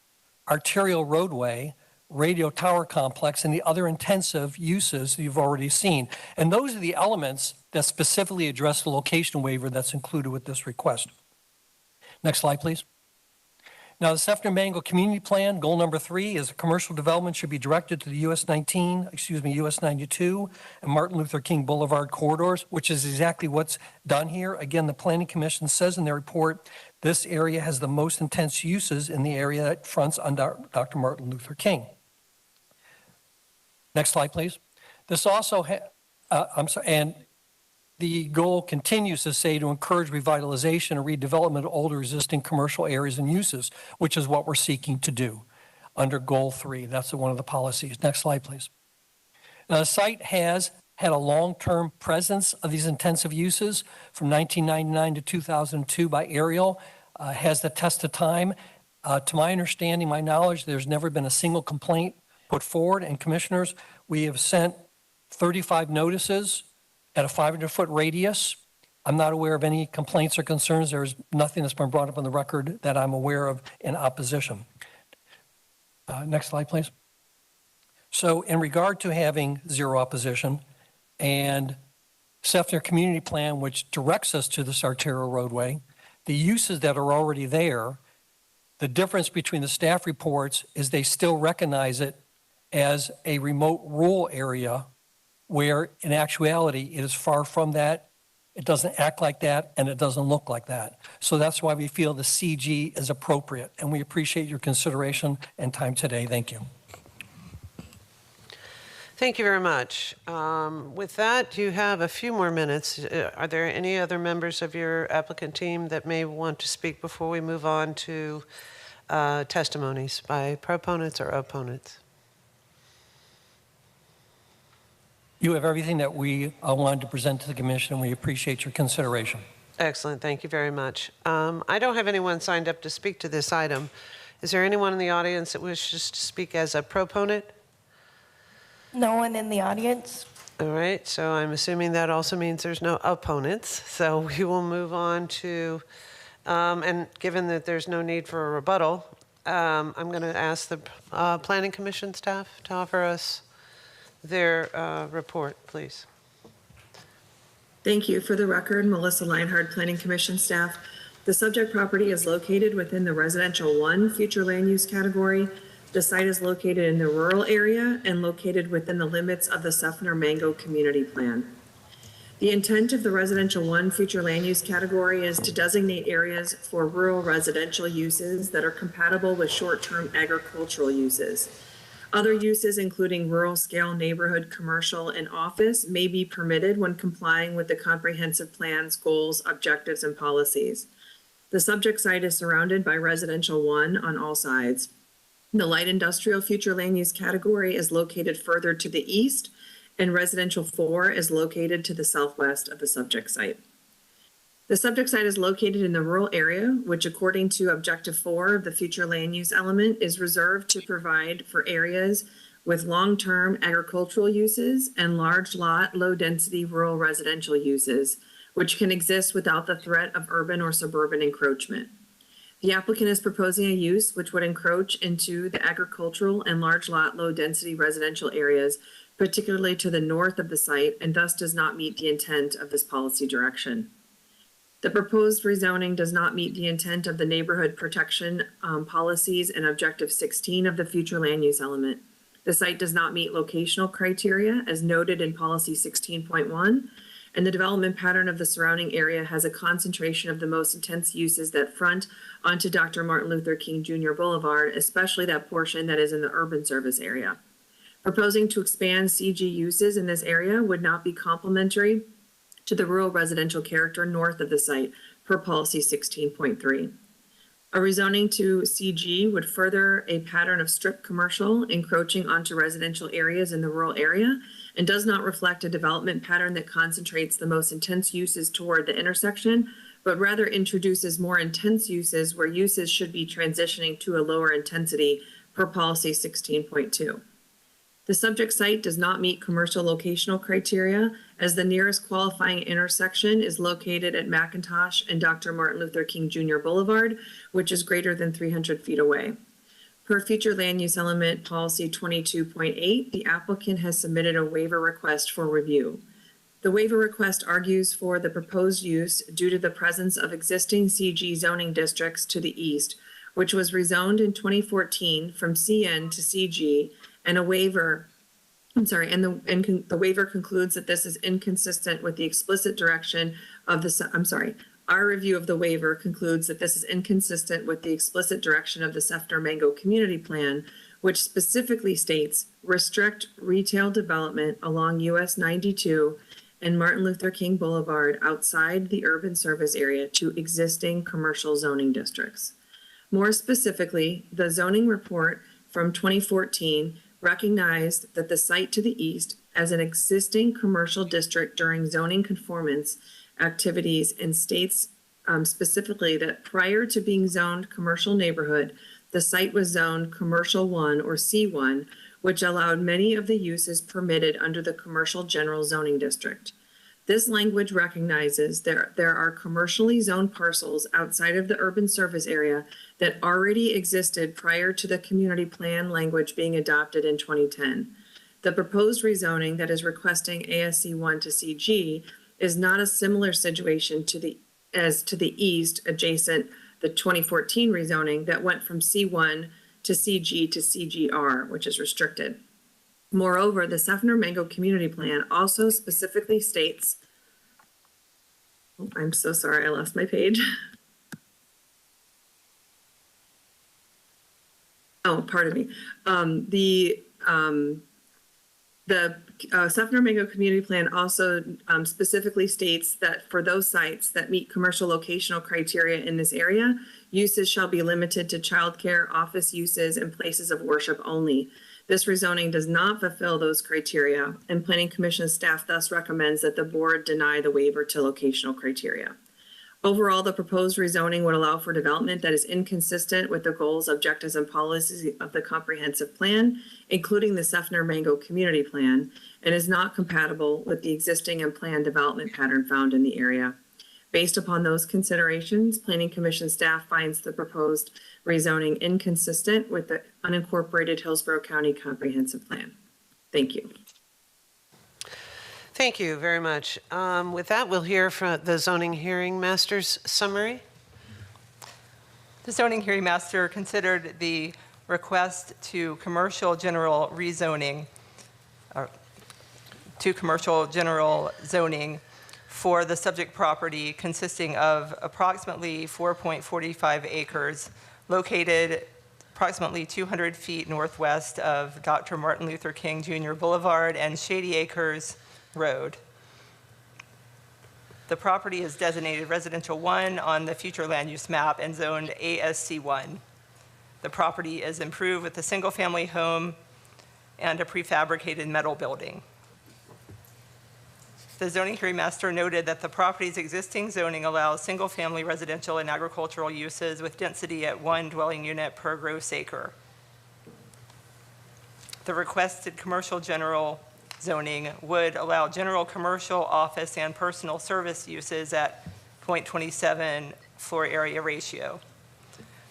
arterial roadway, radio tower complex, and the other intensive uses you've already seen. And those are the elements that specifically address the location waiver that's included with this request. Next slide, please. Now, the Sefner Mango Community Plan, goal number 3 is commercial development should be directed to the US 92 and Martin Luther King Boulevard corridors, which is exactly what's done here. Again, the Planning Commission says in their report, this area has the most intense uses in the area that fronts on Dr. Martin Luther King. Next slide, please. This also, and the goal continues to say to encourage revitalization and redevelopment of older existing commercial areas and uses, which is what we're seeking to do under goal 3. That's one of the policies. Next slide, please. Now, the site has had a long-term presence of these intensive uses from 1999 to 2002 by aerial, has the test of time. To my understanding, my knowledge, there's never been a single complaint put forward. And commissioners, we have sent 35 notices at a 500-foot radius. I'm not aware of any complaints or concerns. There's nothing that's been brought up on the record that I'm aware of in opposition. Next slide, please. So in regard to having zero opposition and Sefner Community Plan, which directs us to this arterial roadway, the uses that are already there. The difference between the staff reports is they still recognize it as a remote rural area where in actuality it is far from that. It doesn't act like that, and it doesn't look like that. So that's why we feel the CG is appropriate, and we appreciate your consideration and time today. Thank you. Thank you very much. With that, you have a few more minutes. Are there any other members of your applicant team that may want to speak before we move on to testimonies by proponents or opponents? You have everything that we wanted to present to the commission, and we appreciate your consideration. Excellent. Thank you very much. I don't have anyone signed up to speak to this item. Is there anyone in the audience that wishes to speak as a proponent? No one in the audience. All right, so I'm assuming that also means there's no opponents. So we will move on to, and given that there's no need for a rebuttal, I'm going to ask the Planning Commission staff to offer us their report, please. Thank you. For the record, Melissa Leinhardt, Planning Commission staff. The subject property is located within the Residential 1 future land use category. The site is located in the rural area and located within the limits of the Sefner Mango Community Plan. The intent of the Residential 1 future land use category is to designate areas for rural residential uses that are compatible with short-term agricultural uses. Other uses, including rural-scale neighborhood, commercial, and office, may be permitted when complying with the comprehensive plan's goals, objectives, and policies. The subject site is surrounded by Residential 1 on all sides. The light industrial future land use category is located further to the east, and Residential 4 is located to the southwest of the subject site. The subject site is located in the rural area, which according to Objective 4 of the future land use element is reserved to provide for areas with long-term agricultural uses and large lot, low-density rural residential uses, which can exist without the threat of urban or suburban encroachment. The applicant is proposing a use which would encroach into the agricultural and large lot, low-density residential areas, particularly to the north of the site, and thus does not meet the intent of this policy direction. The proposed rezoning does not meet the intent of the neighborhood protection policies and Objective 16 of the future land use element. The site does not meet locational criteria as noted in Policy 16.1, and the development pattern of the surrounding area has a concentration of the most intense uses that front onto Dr. Martin Luther King Jr. Boulevard, especially that portion that is in the urban service area. Proposing to expand CG uses in this area would not be complementary to the rural residential character north of the site per Policy 16.3. A rezoning to CG would further a pattern of strip commercial encroaching onto residential areas in the rural area and does not reflect a development pattern that concentrates the most intense uses toward the intersection, but rather introduces more intense uses where uses should be transitioning to a lower intensity per Policy 16.2. The subject site does not meet commercial locational criteria as the nearest qualifying intersection is located at McIntosh and Dr. Martin Luther King Jr. Boulevard, which is greater than 300 feet away. Per future land use element policy 22.8, the applicant has submitted a waiver request for review. The waiver request argues for the proposed use due to the presence of existing CG zoning districts to the east, which was rezoned in 2014 from CN to CG, and the waiver concludes that this is inconsistent with the explicit direction of the, our review of the waiver concludes that this is inconsistent with the explicit direction of the Sefner Mango Community Plan, which specifically states restrict retail development along US 92 and Martin Luther King Boulevard outside the urban service area to existing commercial zoning districts. More specifically, the zoning report from 2014 recognized that the site to the east as an existing commercial district during zoning conformance activities and states specifically that prior to being zoned commercial neighborhood, the site was zoned Commercial 1 or C1, which allowed many of the uses permitted under the Commercial General Zoning District. This language recognizes there are commercially zoned parcels outside of the urban service area that already existed prior to the community plan language being adopted in 2010. The proposed rezoning that is requesting ASC 1 to CG is not a similar situation as to the east adjacent the 2014 rezoning that went from C1 to CG to CGR, which is restricted. Moreover, the Seffner Mango Community Plan also specifically states, oh, I'm so sorry, I lost my page. Oh, pardon me. The Seffner Mango Community Plan also specifically states that for those sites that meet commercial locational criteria in this area, uses shall be limited to childcare, office uses, and places of worship only. This rezoning does not fulfill those criteria, and Planning Commission staff thus recommends that the board deny the waiver to locational criteria. Overall, the proposed rezoning would allow for development that is inconsistent with the goals, objectives, and policies of the comprehensive plan, including the Seffner Mango Community Plan, and is not compatible with the existing and planned development pattern found in the area. Based upon those considerations, Planning Commission staff finds the proposed rezoning inconsistent with the unincorporated Hillsborough County Comprehensive Plan. Thank you. Thank you very much. With that, we'll hear from the zoning hearing master's summary. The zoning hearing master considered the request to commercial general rezoning, to commercial general zoning for the subject property consisting of approximately 4.45 acres located approximately 200 feet northwest of Dr. Martin Luther King Jr. Boulevard and Shady Acres Road. The property is designated Residential 1 on the future land use map and zoned ASC1. The property is improved with a single-family home and a prefabricated metal building. The zoning hearing master noted that the property's existing zoning allows single-family residential and agricultural uses with density at 1 dwelling unit per gross acre. The requested commercial general zoning would allow general commercial, office, and personal service uses at 0.27 floor area ratio.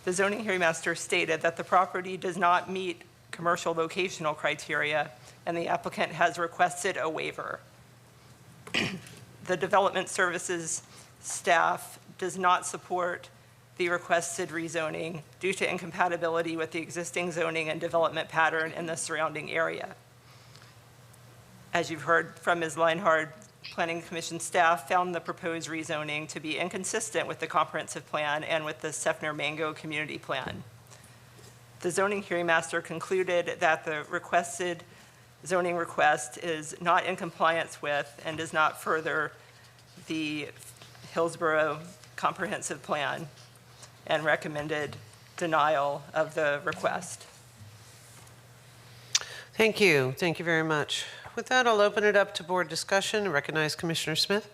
The zoning hearing master stated that the property does not meet commercial locational criteria, and the applicant has requested a waiver. The development services staff does not support the requested rezoning due to incompatibility with the existing zoning and development pattern in the surrounding area. As you've heard from Ms. Leinhard, Planning Commission staff found the proposed rezoning to be inconsistent with the comprehensive plan and with the Seffner Mango Community Plan. The zoning hearing master concluded that the requested zoning request is not in compliance with and does not further the Hillsborough Comprehensive Plan and recommended denial of the request. Thank you. Thank you very much. With that, I'll open it up to board discussion and recognize Commissioner Smith.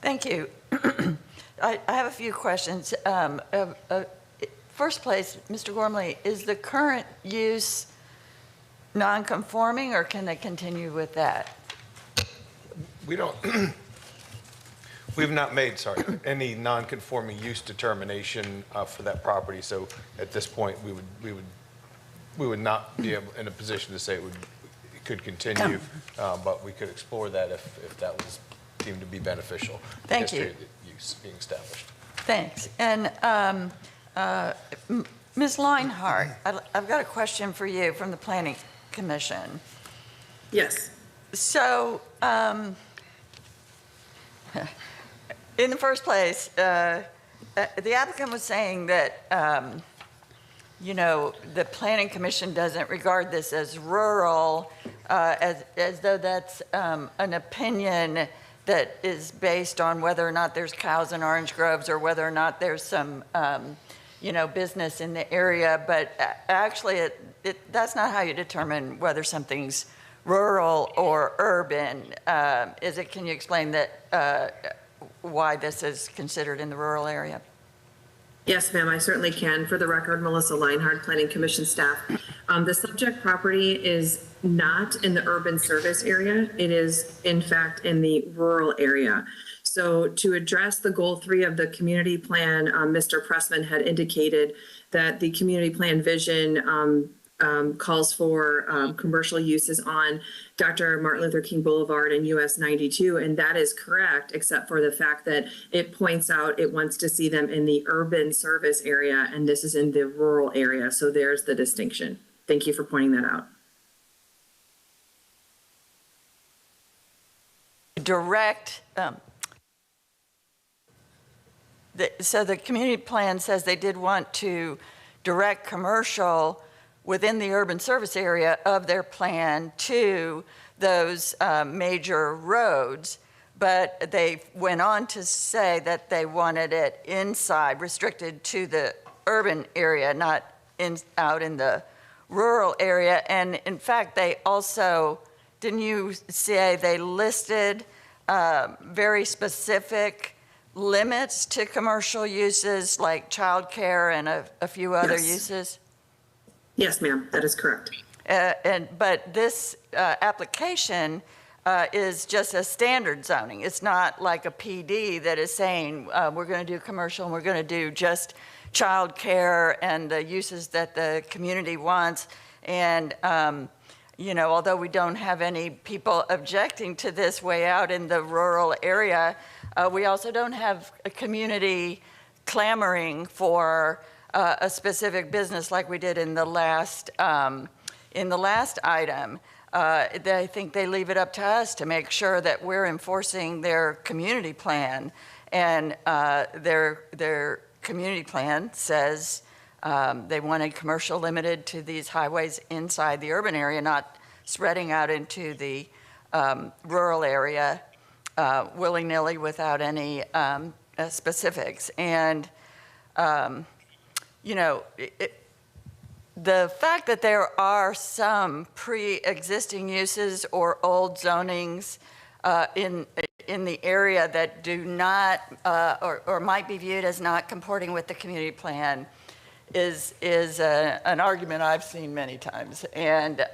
Thank you. I have a few questions. First place, Mr. Gormley, is the current use non-conforming, or can they continue with that? We don't, we've not made, any non-conforming use determination for that property. So at this point, we would not be in a position to say it could continue, but we could explore that if that was deemed to be beneficial. Thank you. The history of the use being established. Thanks. And Ms. Leinhart, I've got a question for you from the Planning Commission. Yes. So, in the first place, the applicant was saying that, you know, the Planning Commission doesn't regard this as rural, as though that's an opinion that is based on whether or not there's cows in orange groves or whether or not there's some, you know, business in the area. But actually, that's not how you determine whether something's rural or urban. Can you explain that, why this is considered in the rural area? Yes, ma'am, I certainly can. For the record, Melissa Leinhard, Planning Commission staff. The subject property is not in the urban service area. It is, in fact, in the rural area. So to address the goal 3 of the community plan, Mr. Pressman had indicated that the community plan vision calls for commercial uses on Dr. Martin Luther King Boulevard and US 92, and that is correct, except for the fact that it points out it wants to see them in the urban service area, and this is in the rural area. So there's the distinction. Thank you for pointing that out. Direct, so the community plan says they did want to direct commercial within the urban service area of their plan to those major roads, but they went on to say that they wanted it inside, restricted to the urban area, not out in the rural area. And in fact, they also, didn't you say they listed very specific limits to commercial uses like childcare and a few other uses? Yes, ma'am, that is correct. But this application is just a standard zoning. It's not like a PD that is saying we're going to do commercial and we're going to do just childcare and the uses that the community wants. And you know, although we don't have any people objecting to this way out in the rural area, we also don't have a community clamoring for a specific business like we did in the last item. I think they leave it up to us to make sure that we're enforcing their community plan, and their community plan says they wanted commercial limited to these highways inside the urban area, not spreading out into the rural area willy-nilly without any specifics. And you know, the fact that there are some pre-existing uses or old zonings in the area that do not or might be viewed as not comporting with the community plan is an argument I've seen many times. And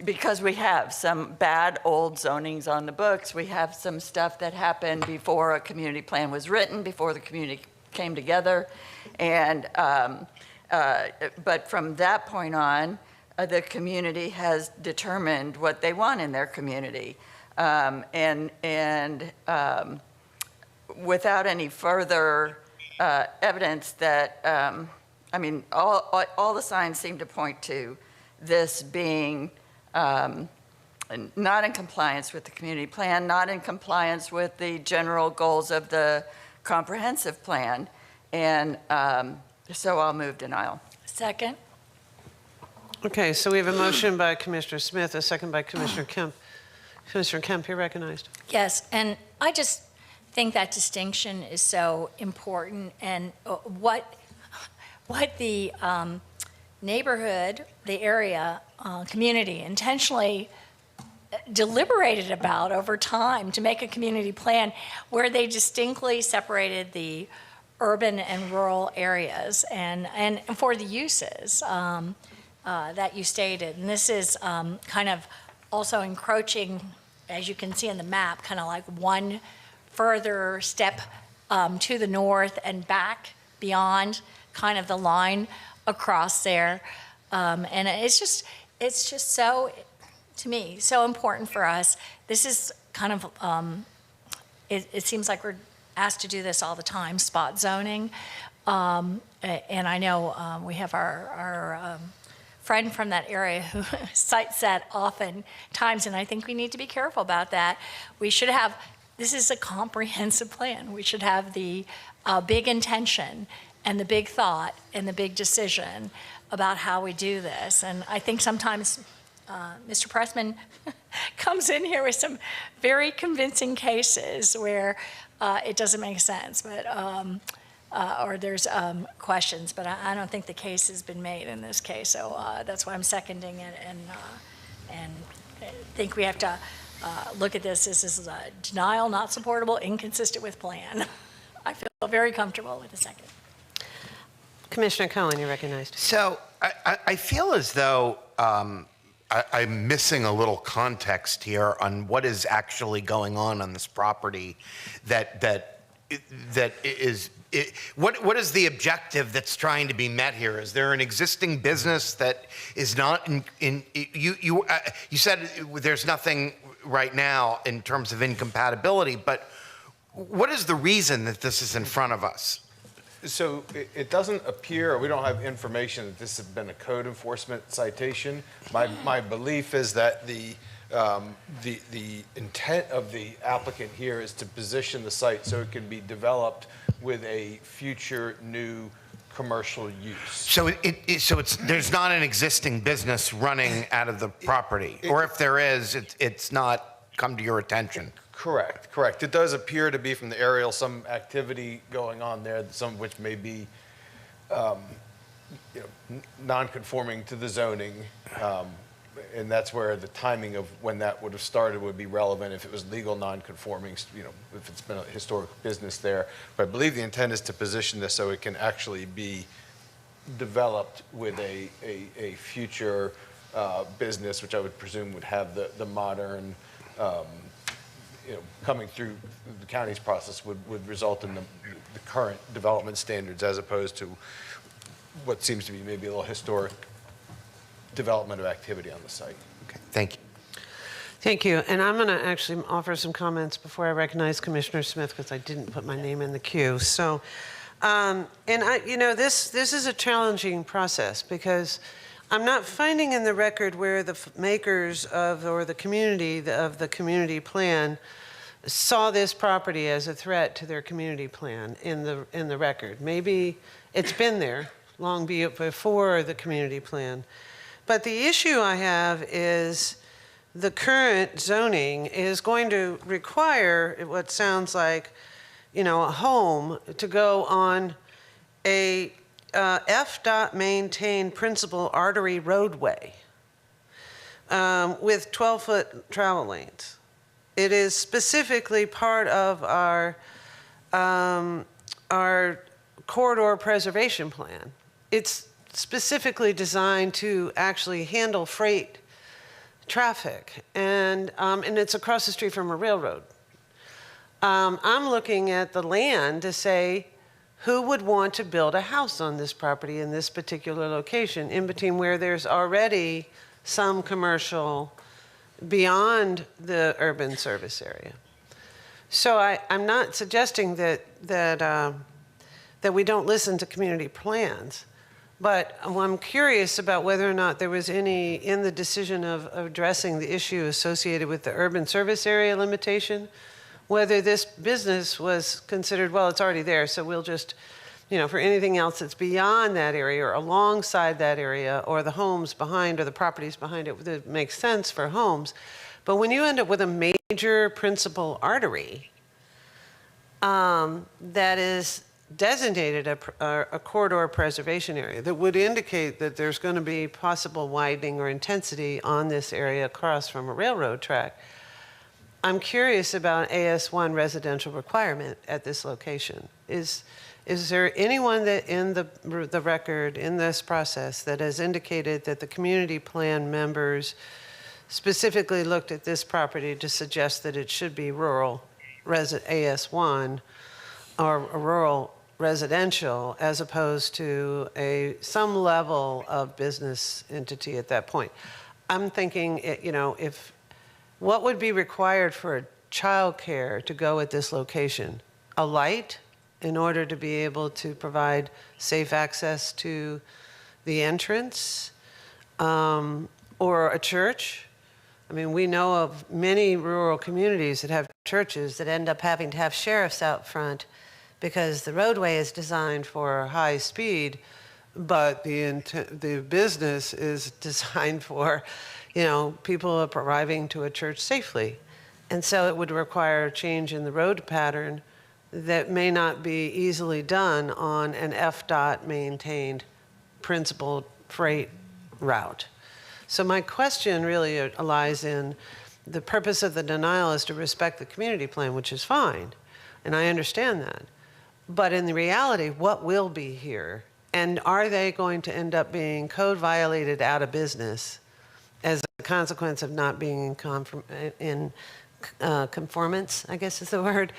because we have some bad old zonings on the books, we have some stuff that happened before a community plan was written, before the community came together. And but from that point on, the community has determined what they want in their community. And without any further evidence that, I mean, all the signs seem to point to this being not in compliance with the community plan, not in compliance with the general goals of the comprehensive plan. And so I'll move denial. Second. Okay, so we have a motion by Commissioner Smith, a second by Commissioner Kemp. Commissioner Kemp, you're recognized. Yes, and I just think that distinction is so important, and what the neighborhood, the area, community intentionally deliberated about over time to make a community plan where they distinctly separated the urban and rural areas and for the uses that you stated. And this is kind of also encroaching, as you can see in the map, kind of like one further step to the north and back beyond kind of the line across there. And it's just so, to me, so important for us. This is kind of, it seems like we're asked to do this all the time, spot zoning. And I know we have our friend from that area who cites that often times, and I think we need to be careful about that. We should have, this is a comprehensive plan. We should have the big intention and the big thought and the big decision about how we do this. And I think sometimes Mr. Pressman comes in here with some very convincing cases where it doesn't make sense, but or there's questions, but I don't think the case has been made in this case. So that's why I'm seconding it, and I think we have to look at this. This is a denial, not supportable, inconsistent with plan. I feel very comfortable with the second. Commissioner Cohen, you're recognized. So I feel as though I'm missing a little context here on what is actually going on this property that is what is the objective that's trying to be met here? Is there an existing business that is not you said there's nothing right now in terms of incompatibility, but what is the reason that this is in front of us? So it doesn't appear, we don't have information that this has been a code enforcement citation. My belief is that the intent of the applicant here is to position the site so it can be developed with a future new commercial use. So there's not an existing business running out of the property, or if there is, it's not come to your attention. Correct, correct. It does appear to be from the aerial some activity going on there, some of which may be non-conforming to the zoning, and that's where the timing of when that would have started would be relevant if it was legal non-conforming, if it's been a historic business there. But I believe the intent is to position this so it can actually be developed with a future business, which I would presume would have the modern coming through the county's process would result in the current development standards as opposed to what seems to be maybe a little historic development of activity on the site. Okay, thank you. Thank you. And I'm going to actually offer some comments before I recognize Commissioner Smith because I didn't put my name in the queue. So, this is a challenging process because I'm not finding in the record where the makers of, or the community of the community plan saw this property as a threat to their community plan in the record. Maybe it's been there long before the community plan. But the issue I have is the current zoning is going to require what sounds like, a home to go on a FDOT maintained principal artery roadway with 12-foot travel lanes. It is specifically part of our corridor preservation plan. It's specifically designed to actually handle freight traffic, and it's across the street from a railroad. I'm looking at the land to say, who would want to build a house on this property in this particular location, in between where there's already some commercial beyond the urban service area? So I'm not suggesting that we don't listen to community plans, but I'm curious about whether or not there was any in the decision of addressing the issue associated with the urban service area limitation, whether this business was considered, well, it's already there, so we'll just, for anything else that's beyond that area or alongside that area or the homes behind or the properties behind it that makes sense for homes. But when you end up with a major principal artery that is designated a corridor preservation area that would indicate that there's going to be possible widening or intensity on this area across from a railroad track, I'm curious about AS1 residential requirement at this location. Is there anyone that in the record in this process that has indicated that the community plan members specifically looked at this property to suggest that it should be rural AS1 or a rural residential as opposed to some level of business entity at that point? I'm thinking, what would be required for childcare to go at this location? A light in order to be able to provide safe access to the entrance, or a church? I mean, we know of many rural communities that have churches that end up having to have sheriffs out front because the roadway is designed for high speed, but the business is designed for people arriving to a church safely. And so it would require a change in the road pattern that may not be easily done on an FDOT maintained principal freight route. So my question really lies in the purpose of the denial is to respect the community plan, which is fine, and I understand that. But in the reality, what will be here? And are they going to end up being code violated out of business as a consequence of not being in conformance, I guess is the word,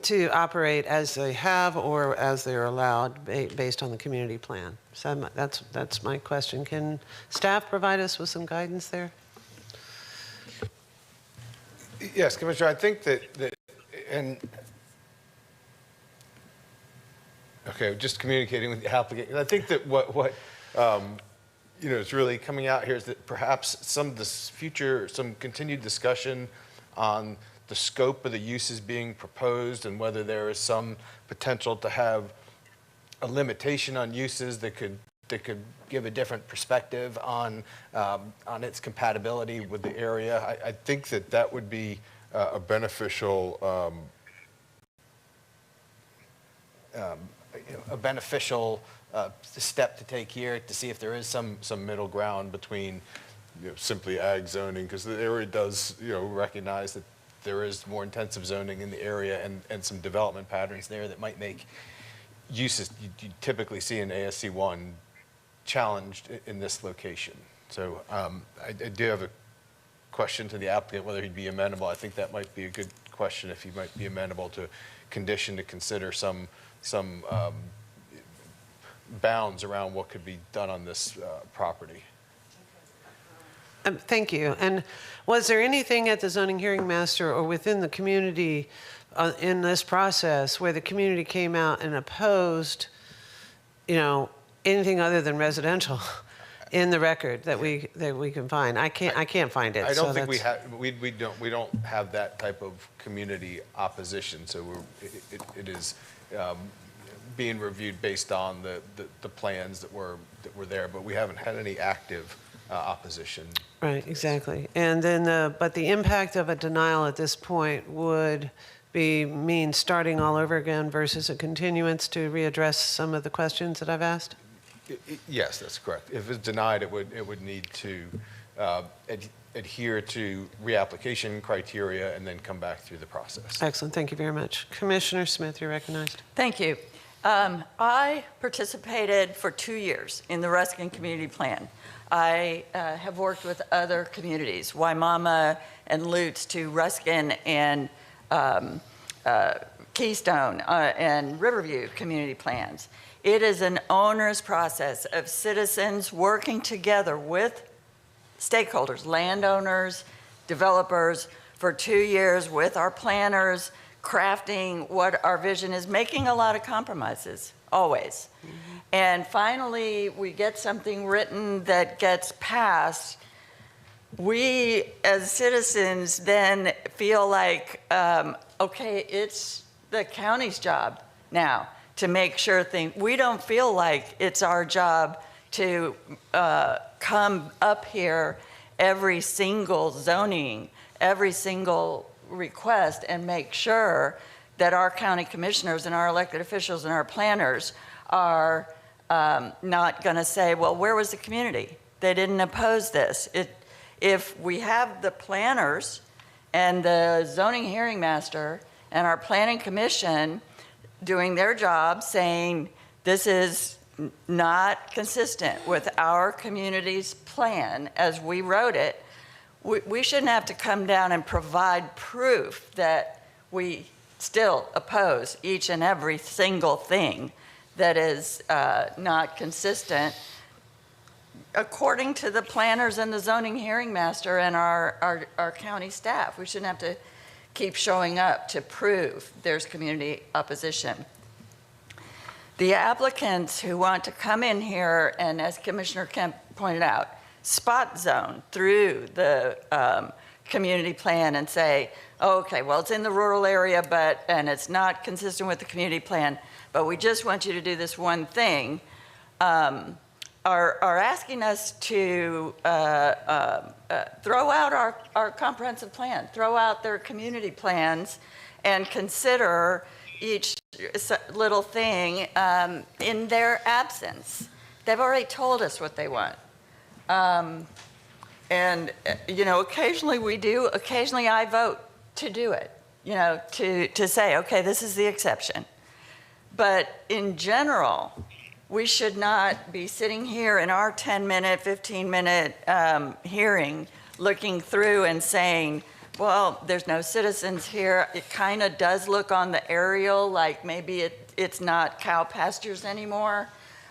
to operate as they have or as they're allowed based on the community plan? So that's my question. Can staff provide us with some guidance there? Yes, Commissioner, I think that okay, just communicating with the applicant. I think that what is really coming out here is that perhaps some continued discussion on the scope of the uses being proposed and whether there is some potential to have a limitation on uses that could give a different perspective on its compatibility with the area. I think that would be a beneficial step to take here, to see if there is some middle ground between simply ag zoning, because the area does recognize that there is more intensive zoning in the area and some development patterns there that might make uses you typically see in ASC 1 challenged in this location. So I do have a question to the applicant whether he'd be amenable. I think that might be a good question, if he might be amenable to condition to consider some bounds around what could be done on this property. Thank you. And was there anything at the zoning hearing master or within the community in this process where the community came out and opposed, anything other than residential in the record that we can find? I can't find it. I don't think we don't have that type of community opposition. So it is being reviewed based on the plans that were there, but we haven't had any active opposition. Right, exactly. And then, but the impact of a denial at this point would mean starting all over again versus a continuance to readdress some of the questions that I've asked? Yes, that's correct. If it's denied, it would need to adhere to reapplication criteria and then come back through the process. Excellent. Thank you very much. Commissioner Smith, you're recognized. Thank you. I participated for 2 years in the Ruskin Community Plan. I have worked with other communities, Waimama and Lutz, to Ruskin and Keystone and Riverview community plans. It is an onerous process of citizens working together with stakeholders, landowners, developers, for 2 years with our planners, crafting what our vision is, making a lot of compromises, always. Mm-hmm. And finally, we get something written that gets passed. We, as citizens, then feel like, okay, it's the county's job now to make sure we don't feel like it's our job to come up here every single zoning, every single request, and make sure that our county commissioners and our elected officials and our planners are not going to say, well, where was the community? They didn't oppose this. If we have the planners and the zoning hearing master and our planning commission doing their job saying this is not consistent with our community's plan as we wrote it, we shouldn't have to come down and provide proof that we still oppose each and every single thing that is not consistent according to the planners and the zoning hearing master and our county staff. We shouldn't have to keep showing up to prove there's community opposition. The applicants who want to come in here and, as Commissioner Kemp pointed out, spot zone through the community plan and say, oh, okay, well, it's in the rural area, and it's not consistent with the community plan, but we just want you to do this one thing, are asking us to throw out our comprehensive plan, throw out their community plans, and consider each little thing in their absence. They've already told us what they want. Occasionally we do, occasionally I vote to do it, to say, okay, this is the exception. But in general, we should not be sitting here in our 10-minute, 15-minute hearing, looking through and saying, well, there's no citizens here. It kind of does look on the aerial like maybe it's not cow pastures anymore,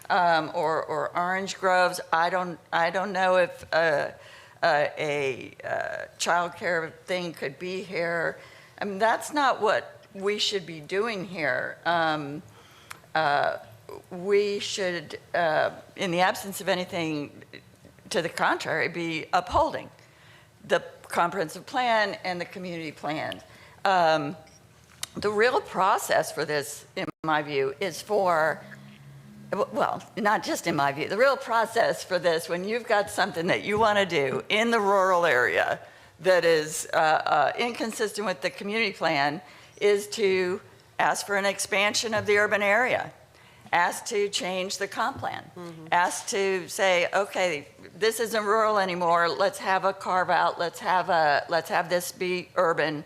or orange groves. I don't know if a childcare thing could be here. I mean, that's not what we should be doing here. We should, in the absence of anything to the contrary, be upholding the comprehensive plan and the community plan. The real process for this, in my view, is for, well, not just in my view, the real process for this, when you've got something that you want to do in the rural area that is inconsistent with the community plan, is to ask for an expansion of the urban area, ask to change the comp plan, ask to say, okay, this isn't rural anymore, let's have a carve out, let's have this be urban,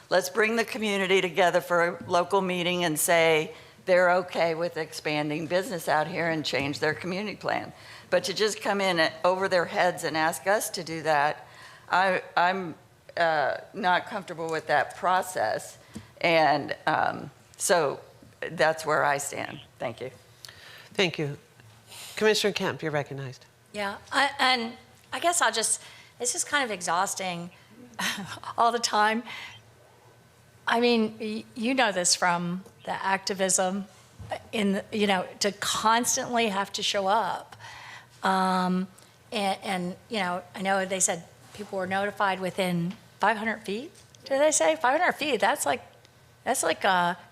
let's bring the community together for a local meeting and say they're okay with expanding business out here and change their community plan. But to just come in over their heads and ask us to do that, I'm not comfortable with that process. And so that's where I stand. Thank you. Thank you. Commissioner Kemp, you're recognized. Yeah, and I guess it's just kind of exhausting all the time. I mean, you know this from the activism to constantly have to show up. And I know they said people were notified within 500 feet. Did they say 500 feet? That's like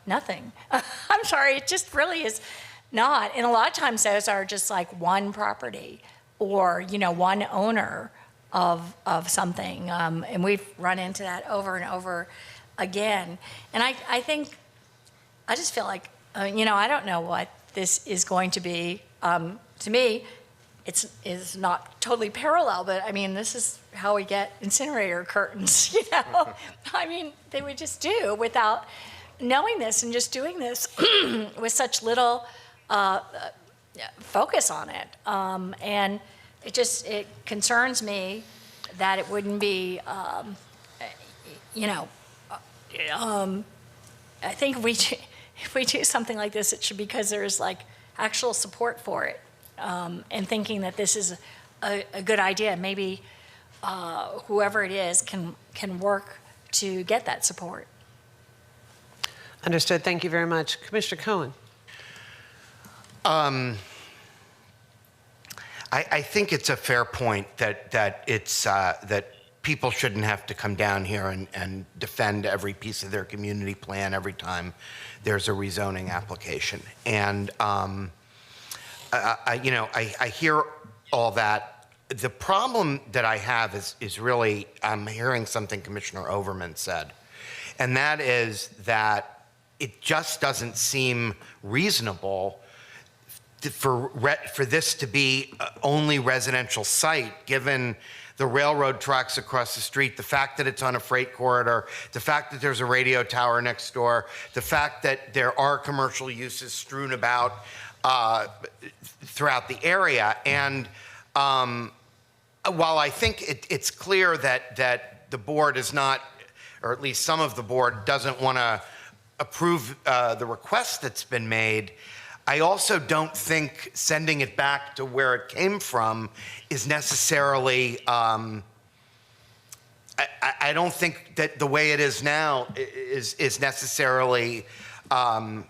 nothing. I'm sorry, it just really is not. And a lot of times those are just like one property or, one owner of something. And we've run into that over and over again. And I think, I just feel like, I don't know what this is going to be. To me, it's not totally parallel, but I mean, this is how we get incinerator curtains, I mean, they would just do without knowing this and just doing this with such little focus on it. And it concerns me that it wouldn't be, I think if we do something like this, it should be because there's like actual support for it, and thinking that this is a good idea. Maybe whoever it is can work to get that support. Understood. Thank you very much. Commissioner Cohen. I think it's a fair point that people shouldn't have to come down here and defend every piece of their community plan every time there's a rezoning application. And I hear all that. The problem that I have is really, I'm hearing something Commissioner Overman said, and that is that it just doesn't seem reasonable for this to be only residential site, given the railroad tracks across the street, the fact that it's on a freight corridor, the fact that there's a radio tower next door, the fact that there are commercial uses strewn about throughout the area. And while I think it's clear that the board is not, or at least some of the board doesn't want to approve the request that's been made, I also don't think sending it back to where it came from is necessarily, I don't think that the way it is now is necessarily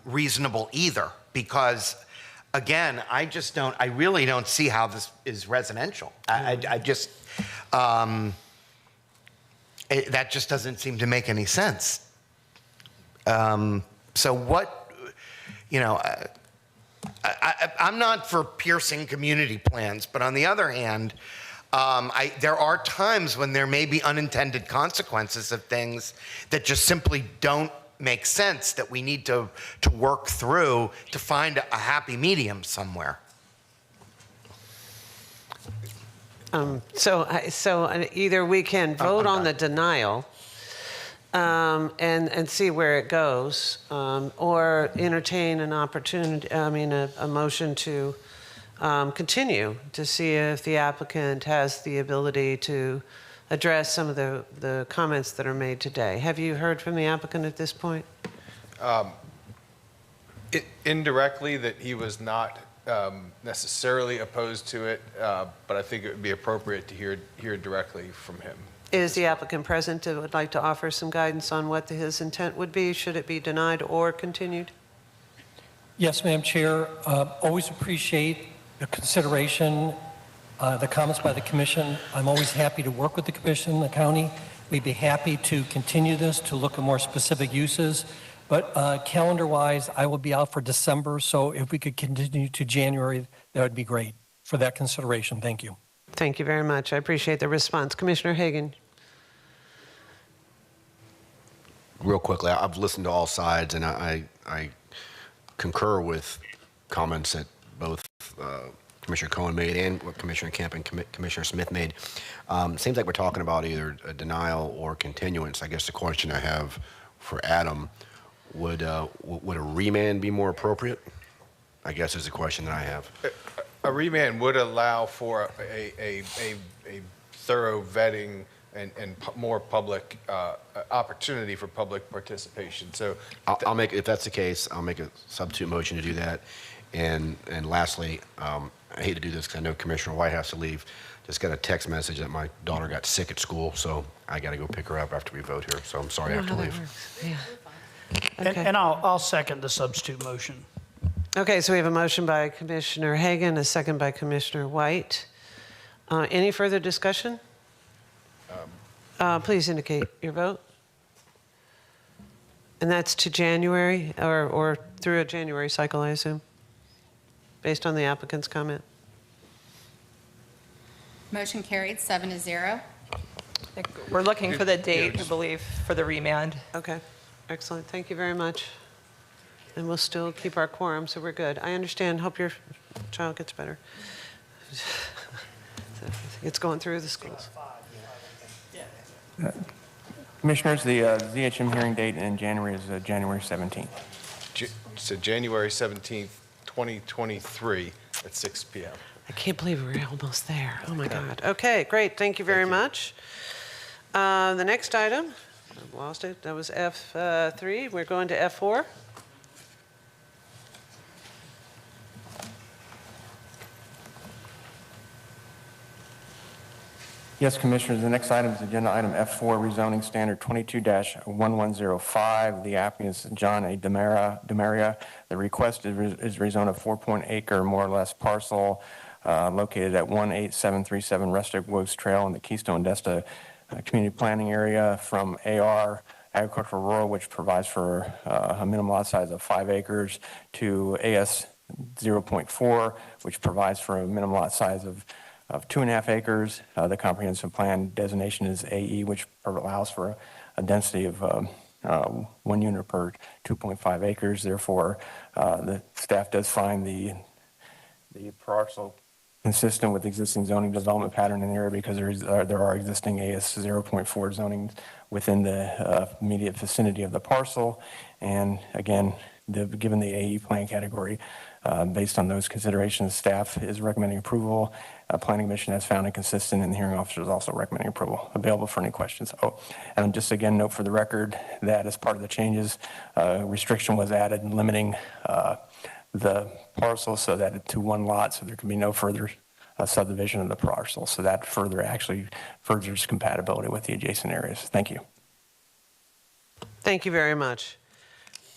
reasonable either, because again, I really don't see how this is residential. I just, that just doesn't seem to make any sense. So what, I'm not for piercing community plans, but on the other hand, there are times when there may be unintended consequences of things that just simply don't make sense, that we need to work through to find a happy medium somewhere. So either we can vote on the denial and see where it goes, or entertain an opportunity, a motion to continue to see if the applicant has the ability to address some of the comments that are made today. Have you heard from the applicant at this point? Indirectly, that he was not necessarily opposed to it, but I think it would be appropriate to hear directly from him. Is the applicant present and would like to offer some guidance on what his intent would be? Should it be denied or continued? Yes, Madam Chair. Always appreciate the consideration, the comments by the commission. I'm always happy to work with the commission, the county. We'd be happy to continue this to look at more specific uses. But calendar-wise, I will be out for December, so if we could continue to January, that would be great for that consideration. Thank you. Thank you very much. I appreciate the response. Commissioner Hagan. Real quickly, I've listened to all sides, and I concur with comments that both Commissioner Cohen made and what Commissioner Camp and Commissioner Smith made. Seems like we're talking about either a denial or continuance. I guess the question I have for Adam, would a remand be more appropriate? I guess is the question that I have. A remand would allow for a thorough vetting and more public opportunity for public participation. So I'll make, if that's the case, I'll make a substitute motion to do that. And lastly, I hate to do this because I know Commissioner White has to leave. Just got a text message that my daughter got sick at school, so I got to go pick her up after we vote here. So I'm sorry I have to leave. Yeah. Okay. And I'll second the substitute motion. Okay, so we have a motion by Commissioner Hagan, a second by Commissioner White. Any further discussion? Please indicate your vote. And that's to January or through a January cycle, I assume, based on the applicant's comment. Motion carried 7-0. We're looking for the date, I believe, for the remand. Okay, excellent. Thank you very much. And we'll still keep our quorum, so we're good. I understand. Hope your child gets better. It's going through the schools. Commissioners, the ZHM hearing date in January is January 17th. So January 17th, 2023 at 6 p.m. I can't believe we're almost there. Oh my God. Okay, great. Thank you very much. The next item, I've lost it. That was F3. We're going to F4. Yes, Commissioners, the next item is agenda item F4, rezoning standard 22-1105. The applicant is John A. Demaria. The request is rezone a 4-acre, more or less, parcel located at 18737 Rustic Woods Trail in the Keystone Desta Community Planning Area from AR Agricultural Rural, which provides for a minimum lot size of 5 acres, to AS 0.4, which provides for a minimum lot size of 2.5 acres. The comprehensive plan designation is AE, which allows for a density of 1 unit per 2.5 acres. Therefore, the staff does find the parcel consistent with existing zoning development pattern in the area because there are existing AS 0.4 zoning within the immediate vicinity of the parcel. And again, given the AE plan category, based on those considerations, staff is recommending approval. Planning Commission has found it consistent, and the hearing officer is also recommending approval. Available for any questions. Oh, and just again, note for the record that as part of the changes, restriction was added limiting the parcel so that to 1 lot, so there can be no further subdivision of the parcel. So that actually furthers compatibility with the adjacent areas. Thank you. Thank you very much.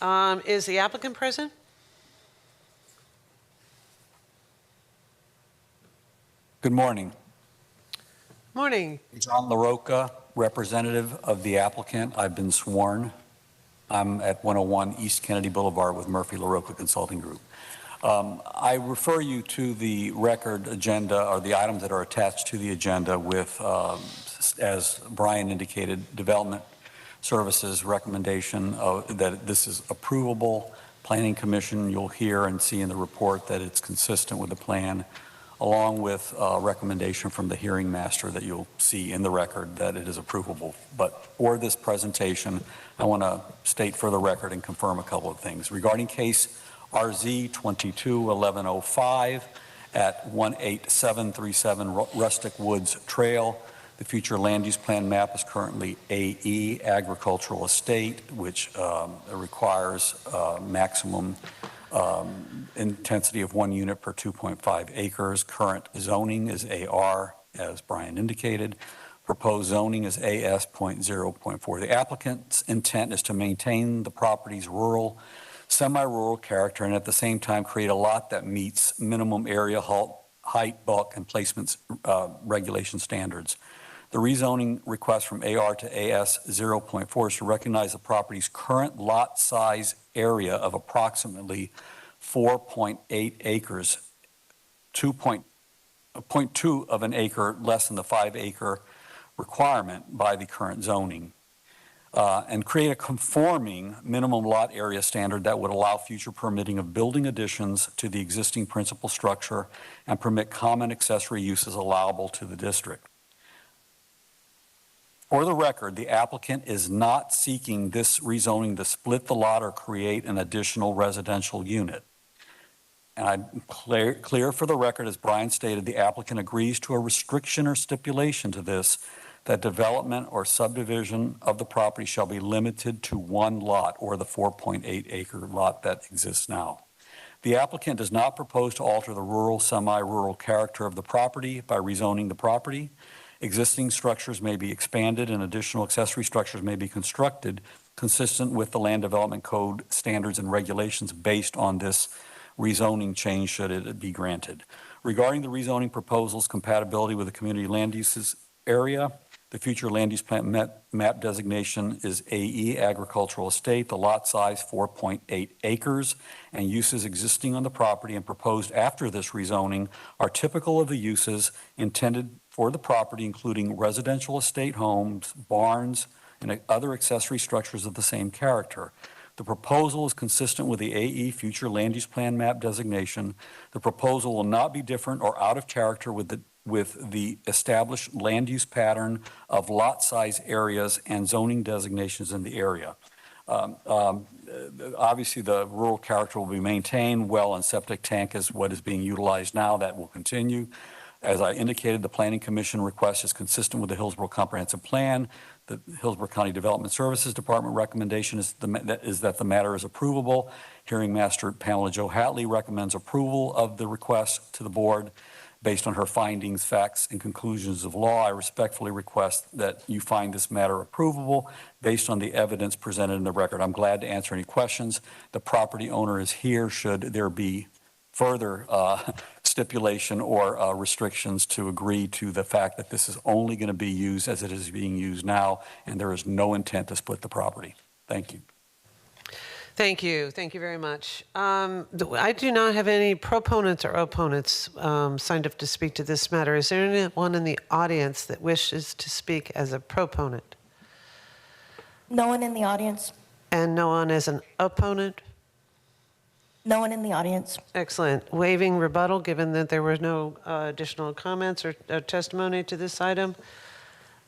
Is the applicant present? Good morning. Morning. John LaRocca, representative of the applicant. I've been sworn. I'm at 101 East Kennedy Boulevard with Murphy LaRocca Consulting Group. I refer you to the record agenda, or the items that are attached to the agenda with, as Brian indicated, Development Services recommendation that this is approvable. Planning Commission, you'll hear and see in the report that it's consistent with the plan, along with a recommendation from the hearing master that you'll see in the record that it is approvable. But for this presentation, I want to state for the record and confirm a couple of things. Regarding case RZ 22-1105 at 18737 Rustic Woods Trail, The future land use plan map is currently AE, agricultural estate, which requires maximum intensity of 1 unit per 2.5 acres. Current zoning is AR, as Brian indicated. Proposed zoning is AS.0.4. The applicant's intent is to maintain the property's rural, semi-rural character and at the same time create a lot that meets minimum area height, bulk, and placement regulation standards. The rezoning request from AR to AS 0.4 is to recognize the property's current lot size area of approximately 4.8 acres, 0.2 of an acre less than the 5-acre requirement by the current zoning, and create a conforming minimum lot area standard that would allow future permitting of building additions to the existing principal structure and permit common accessory uses allowable to the district. For the record, the applicant is not seeking this rezoning to split the lot or create an additional residential unit. And I'm clear for the record, as Brian stated, the applicant agrees to a restriction or stipulation to this, that development or subdivision of the property shall be limited to 1 lot, or the 4.8 acre lot that exists now. The applicant does not propose to alter the rural, semi-rural character of the property by rezoning the property. Existing structures may be expanded and additional accessory structures may be constructed consistent with the Land Development Code standards and regulations based on this rezoning change should it be granted. Regarding the rezoning proposal's compatibility with the community land uses area, the future land use plan map designation is AE, agricultural estate. The lot size 4.8 acres, and uses existing on the property and proposed after this rezoning are typical of the uses intended for the property, including residential estate homes, barns, and other accessory structures of the same character. The proposal is consistent with the AE future land use plan map designation. The proposal will not be different or out of character with the established land use pattern of lot size areas and zoning designations in the area. Obviously, the rural character will be maintained. Well and septic tank is what is being utilized now. That will continue. As I indicated, the Planning Commission request is consistent with the Hillsborough Comprehensive Plan. The Hillsborough County Development Services Department recommendation is that the matter is approvable. Hearing Master Pamela Jo Hatley recommends approval of the request to the board based on her findings, facts, and conclusions of law. I respectfully request that you find this matter approvable based on the evidence presented in the record. I'm glad to answer any questions. The property owner is here should there be further stipulation or restrictions to agree to the fact that this is only going to be used as it is being used now, and there is no intent to split the property. Thank you. Thank you. Thank you very much. I do not have any proponents or opponents signed up to speak to this matter. Is there anyone in the audience that wishes to speak as a proponent? No one in the audience. And no one as an opponent? No one in the audience. Excellent. Waiving rebuttal, given that there were no additional comments or testimony to this item.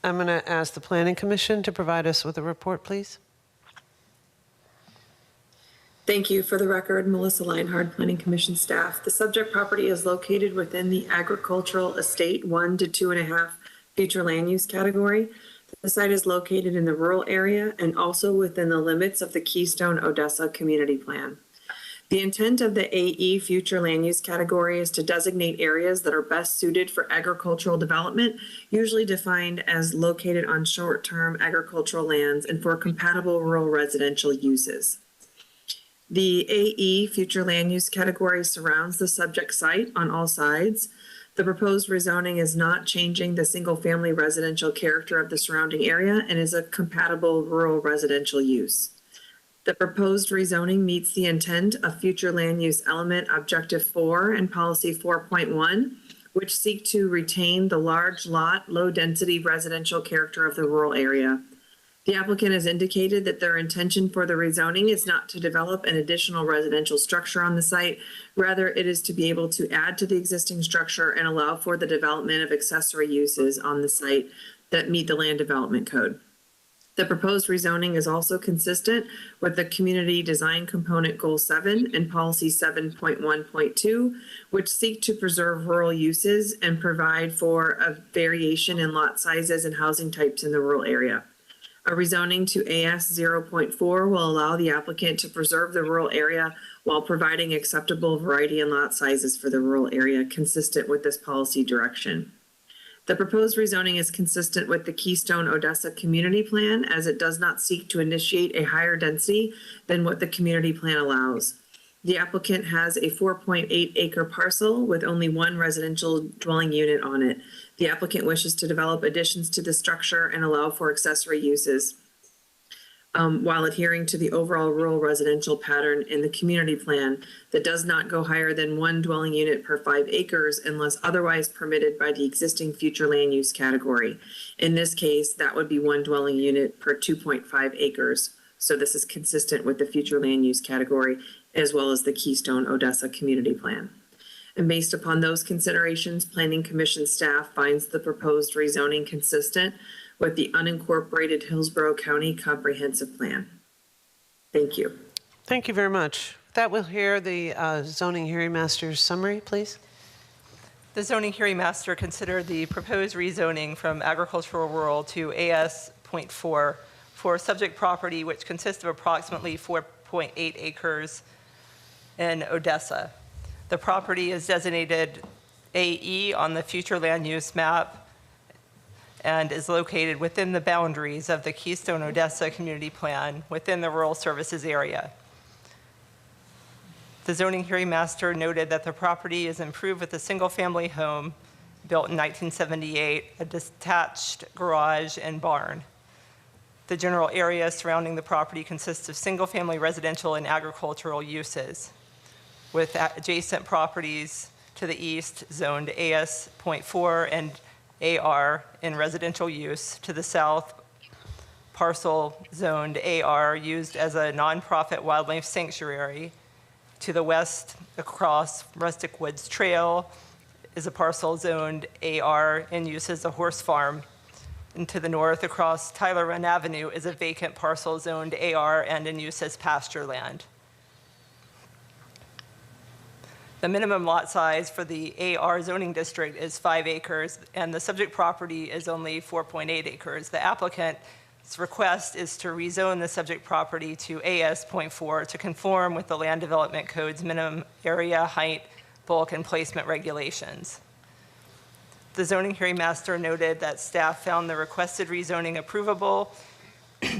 I'm going to ask the Planning Commission to provide us with a report, please. Thank you. For the record, Melissa Leinhard, Planning Commission staff. The subject property is located within the agricultural estate 1 to 2.5 future land use category. The site is located in the rural area and also within the limits of the Keystone Odessa Community Plan. The intent of the AE future land use category is to designate areas that are best suited for agricultural development, usually defined as located on short-term agricultural lands and for compatible rural residential uses. The AE future land use category surrounds the subject site on all sides. The proposed rezoning is not changing the single-family residential character of the surrounding area and is a compatible rural residential use. The proposed rezoning meets the intent of future land use element objective 4 and policy 4.1, which seek to retain the large lot, low density residential character of the rural area. The applicant has indicated that their intention for the rezoning is not to develop an additional residential structure on the site. Rather, it is to be able to add to the existing structure and allow for the development of accessory uses on the site that meet the Land Development Code. The proposed rezoning is also consistent with the Community Design Component Goal 7 and Policy 7.1.2, which seek to preserve rural uses and provide for a variation in lot sizes and housing types in the rural area. A rezoning to AS 0.4 will allow the applicant to preserve the rural area while providing acceptable variety in lot sizes for the rural area consistent with this policy direction. The proposed rezoning is consistent with the Keystone Odessa Community Plan, as it does not seek to initiate a higher density than what the community plan allows. The applicant has a 4.8 acre parcel with only one residential dwelling unit on it. The applicant wishes to develop additions to the structure and allow for accessory uses, while adhering to the overall rural residential pattern in the community plan that does not go higher than one dwelling unit per 5 acres unless otherwise permitted by the existing future land use category. In this case, that would be one dwelling unit per 2.5 acres. So this is consistent with the future land use category as well as the Keystone Odessa Community Plan. And based upon those considerations, Planning Commission staff finds the proposed rezoning consistent with the unincorporated Hillsborough County Comprehensive Plan. Thank you. Thank you very much. With that, we'll hear the zoning hearing master's summary, please. The zoning hearing master considered the proposed rezoning from agricultural rural to AS.4 for subject property which consists of approximately 4.8 acres in Odessa. The property is designated AE on the future land use map and is located within the boundaries of the Keystone Odessa Community Plan within the rural services area. The zoning hearing master noted that the property is improved with a single-family home built in 1978, a detached garage and barn. The general area surrounding the property consists of single-family residential and agricultural uses, with adjacent properties to the east zoned AS.4 and AR in residential use, to the south parcel zoned AR used as a nonprofit wildlife sanctuary, to the west across Rustic Woods Trail is a parcel zoned AR in use as a horse farm, and to the north across Tyler Run Avenue is a vacant parcel zoned AR and in use as pasture land. The minimum lot size for the AR zoning district is 5 acres, and the subject property is only 4.8 acres. The applicant's request is to rezone the subject property to AS.4 to conform with the Land Development Code's minimum area, height, bulk, and placement regulations. The zoning hearing master noted that staff found the requested rezoning approvable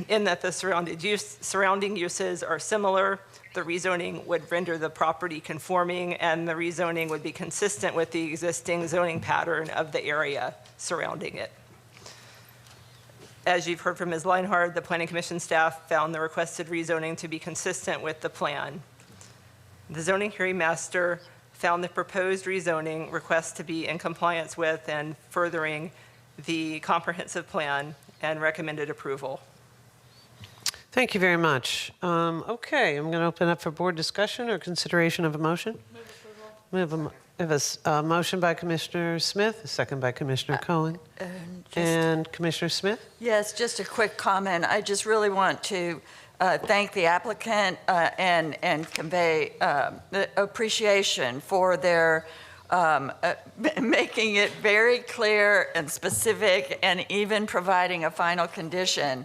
in that the surrounding uses are similar. The rezoning would render the property conforming, and the rezoning would be consistent with the existing zoning pattern of the area surrounding it. As you've heard from Ms. Leinhardt, the Planning Commission staff found the requested rezoning to be consistent with the plan. The zoning hearing master found the proposed rezoning request to be in compliance with and furthering the comprehensive plan and recommended approval. Thank you very much. Okay, I'm going to open up for board discussion or consideration of a motion. We have a motion by Commissioner Smith, a second by Commissioner Cohen. And Commissioner Smith? Yes, just a quick comment. I just really want to thank the applicant and convey appreciation for their making it very clear and specific, and even providing a final condition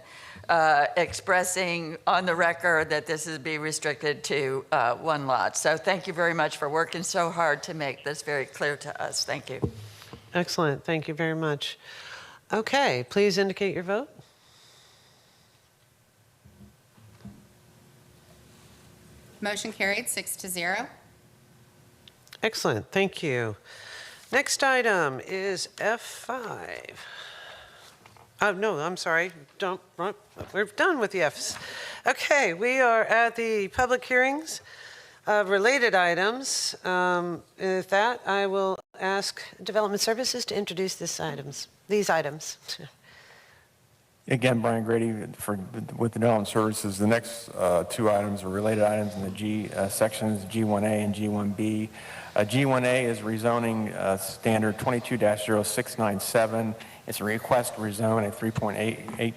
expressing on the record that this is be restricted to one lot. So thank you very much for working so hard to make this very clear to us. Thank you. Excellent. Thank you very much. Okay, please indicate your vote. Motion carried 6-0. Excellent. Thank you. Next item is F5. Oh, no, I'm sorry. We're done with the Fs. Okay, we are at the public hearings of related items. With that, I will ask Development Services to introduce these items. Again, Brian Grady with the Development Services. The next two items are related items in the G sections, G1A and G1B. G1A is rezoning standard 22-0697. It's a request to rezone a 3.8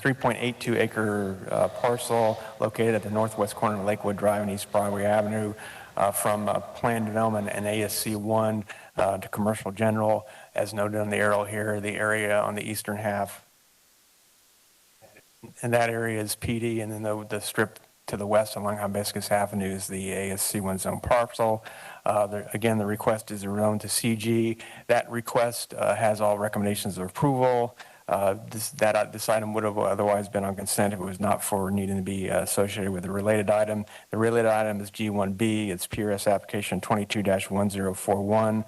3.82 acre parcel located at the northwest corner of Lakewood Drive and East Broadway Avenue from planned development and ASC 1 to commercial general. As noted on the arrow here, the area on the eastern half, and that area is PD, and then the strip to the west along Hibiscus Avenue is the ASC 1 zone parcel. Again, the request is zoned to CG. That request has all recommendations of approval. This item would have otherwise been on consent if it was not for needing to be associated with a related item. The related item is G1B. It's PRS application 22-1041.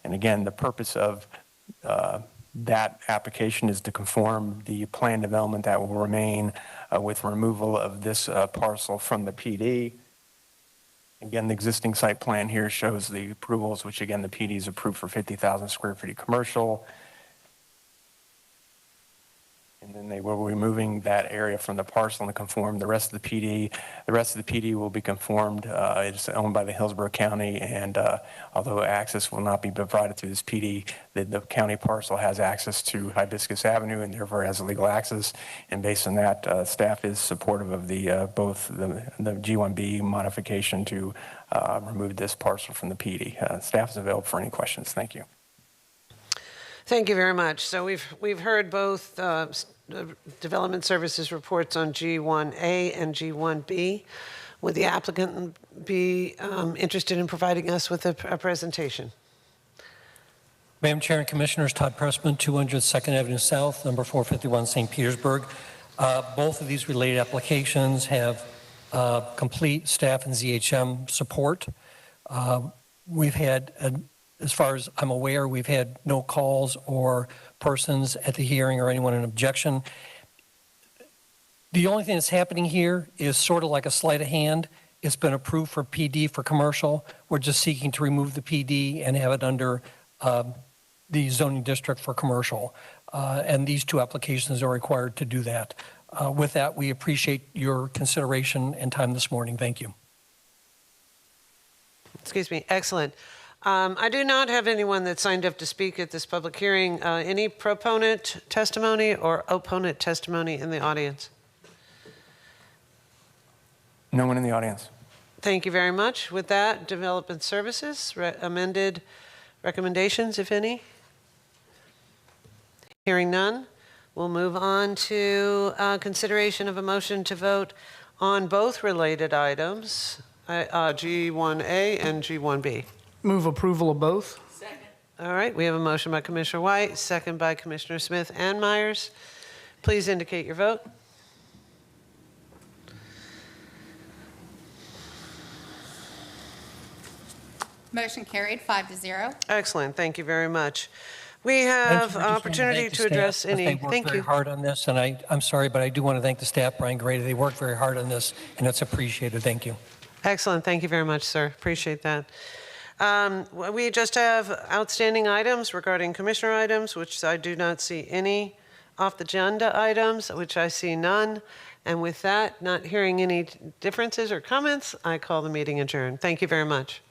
And again, the purpose of that application is to conform the plan development that will remain with removal of this parcel from the PD. Again, the existing site plan here shows the approvals, which again, the PD is approved for 50,000 square feet of commercial. And then they will be removing that area from the parcel and conform the rest of the PD. The rest of the PD will be conformed. It's owned by the Hillsborough County, and although access will not be provided through this PD, the county parcel has access to Hibiscus Avenue and therefore has legal access. And based on that, staff is supportive of the both the G1B modification to remove this parcel from the PD. Staff is available for any questions. Thank you. Thank you very much. So we've heard both development services reports on G1A and G1B. Would the applicant be interested in providing us with a presentation? Madam Chair and Commissioners, Todd Pressman, 200 2nd Avenue South, number 451, St. Petersburg. Both of these related applications have complete staff and ZHM support. We've had as far as I'm aware, we've had no calls or persons at the hearing or anyone in objection. The only thing that's happening here is sort of like a sleight of hand. It's been approved for PD for commercial. We're just seeking to remove the PD and have it under the zoning district for commercial. And these two applications are required to do that. With that, we appreciate your consideration and time this morning. Thank you. Excuse me. Excellent. I do not have anyone that signed up to speak at this public hearing. Any proponent testimony or opponent testimony in the audience? No one in the audience. Thank you very much. With that, Development Services, amended recommendations, if any? Hearing none, we'll move on to consideration of a motion to vote on both related items, G1A and G1B. Move approval of both. Second. All right, we have a motion by Commissioner White, second by Commissioner Smith and Myers. Please indicate your vote. Motion carried 5-0. Excellent, thank you very much. We have opportunity to address any. They worked very hard on this, and I'm sorry, but I do want to thank the staff, Brian Grady. They worked very hard on this, and it's appreciated. Thank you. Excellent, thank you very much, sir. Appreciate that. We just have outstanding items regarding commissioner items, which I do not see any off the agenda items, which I see none. And with that, not hearing any differences or comments, I call the meeting adjourned. Thank you very much.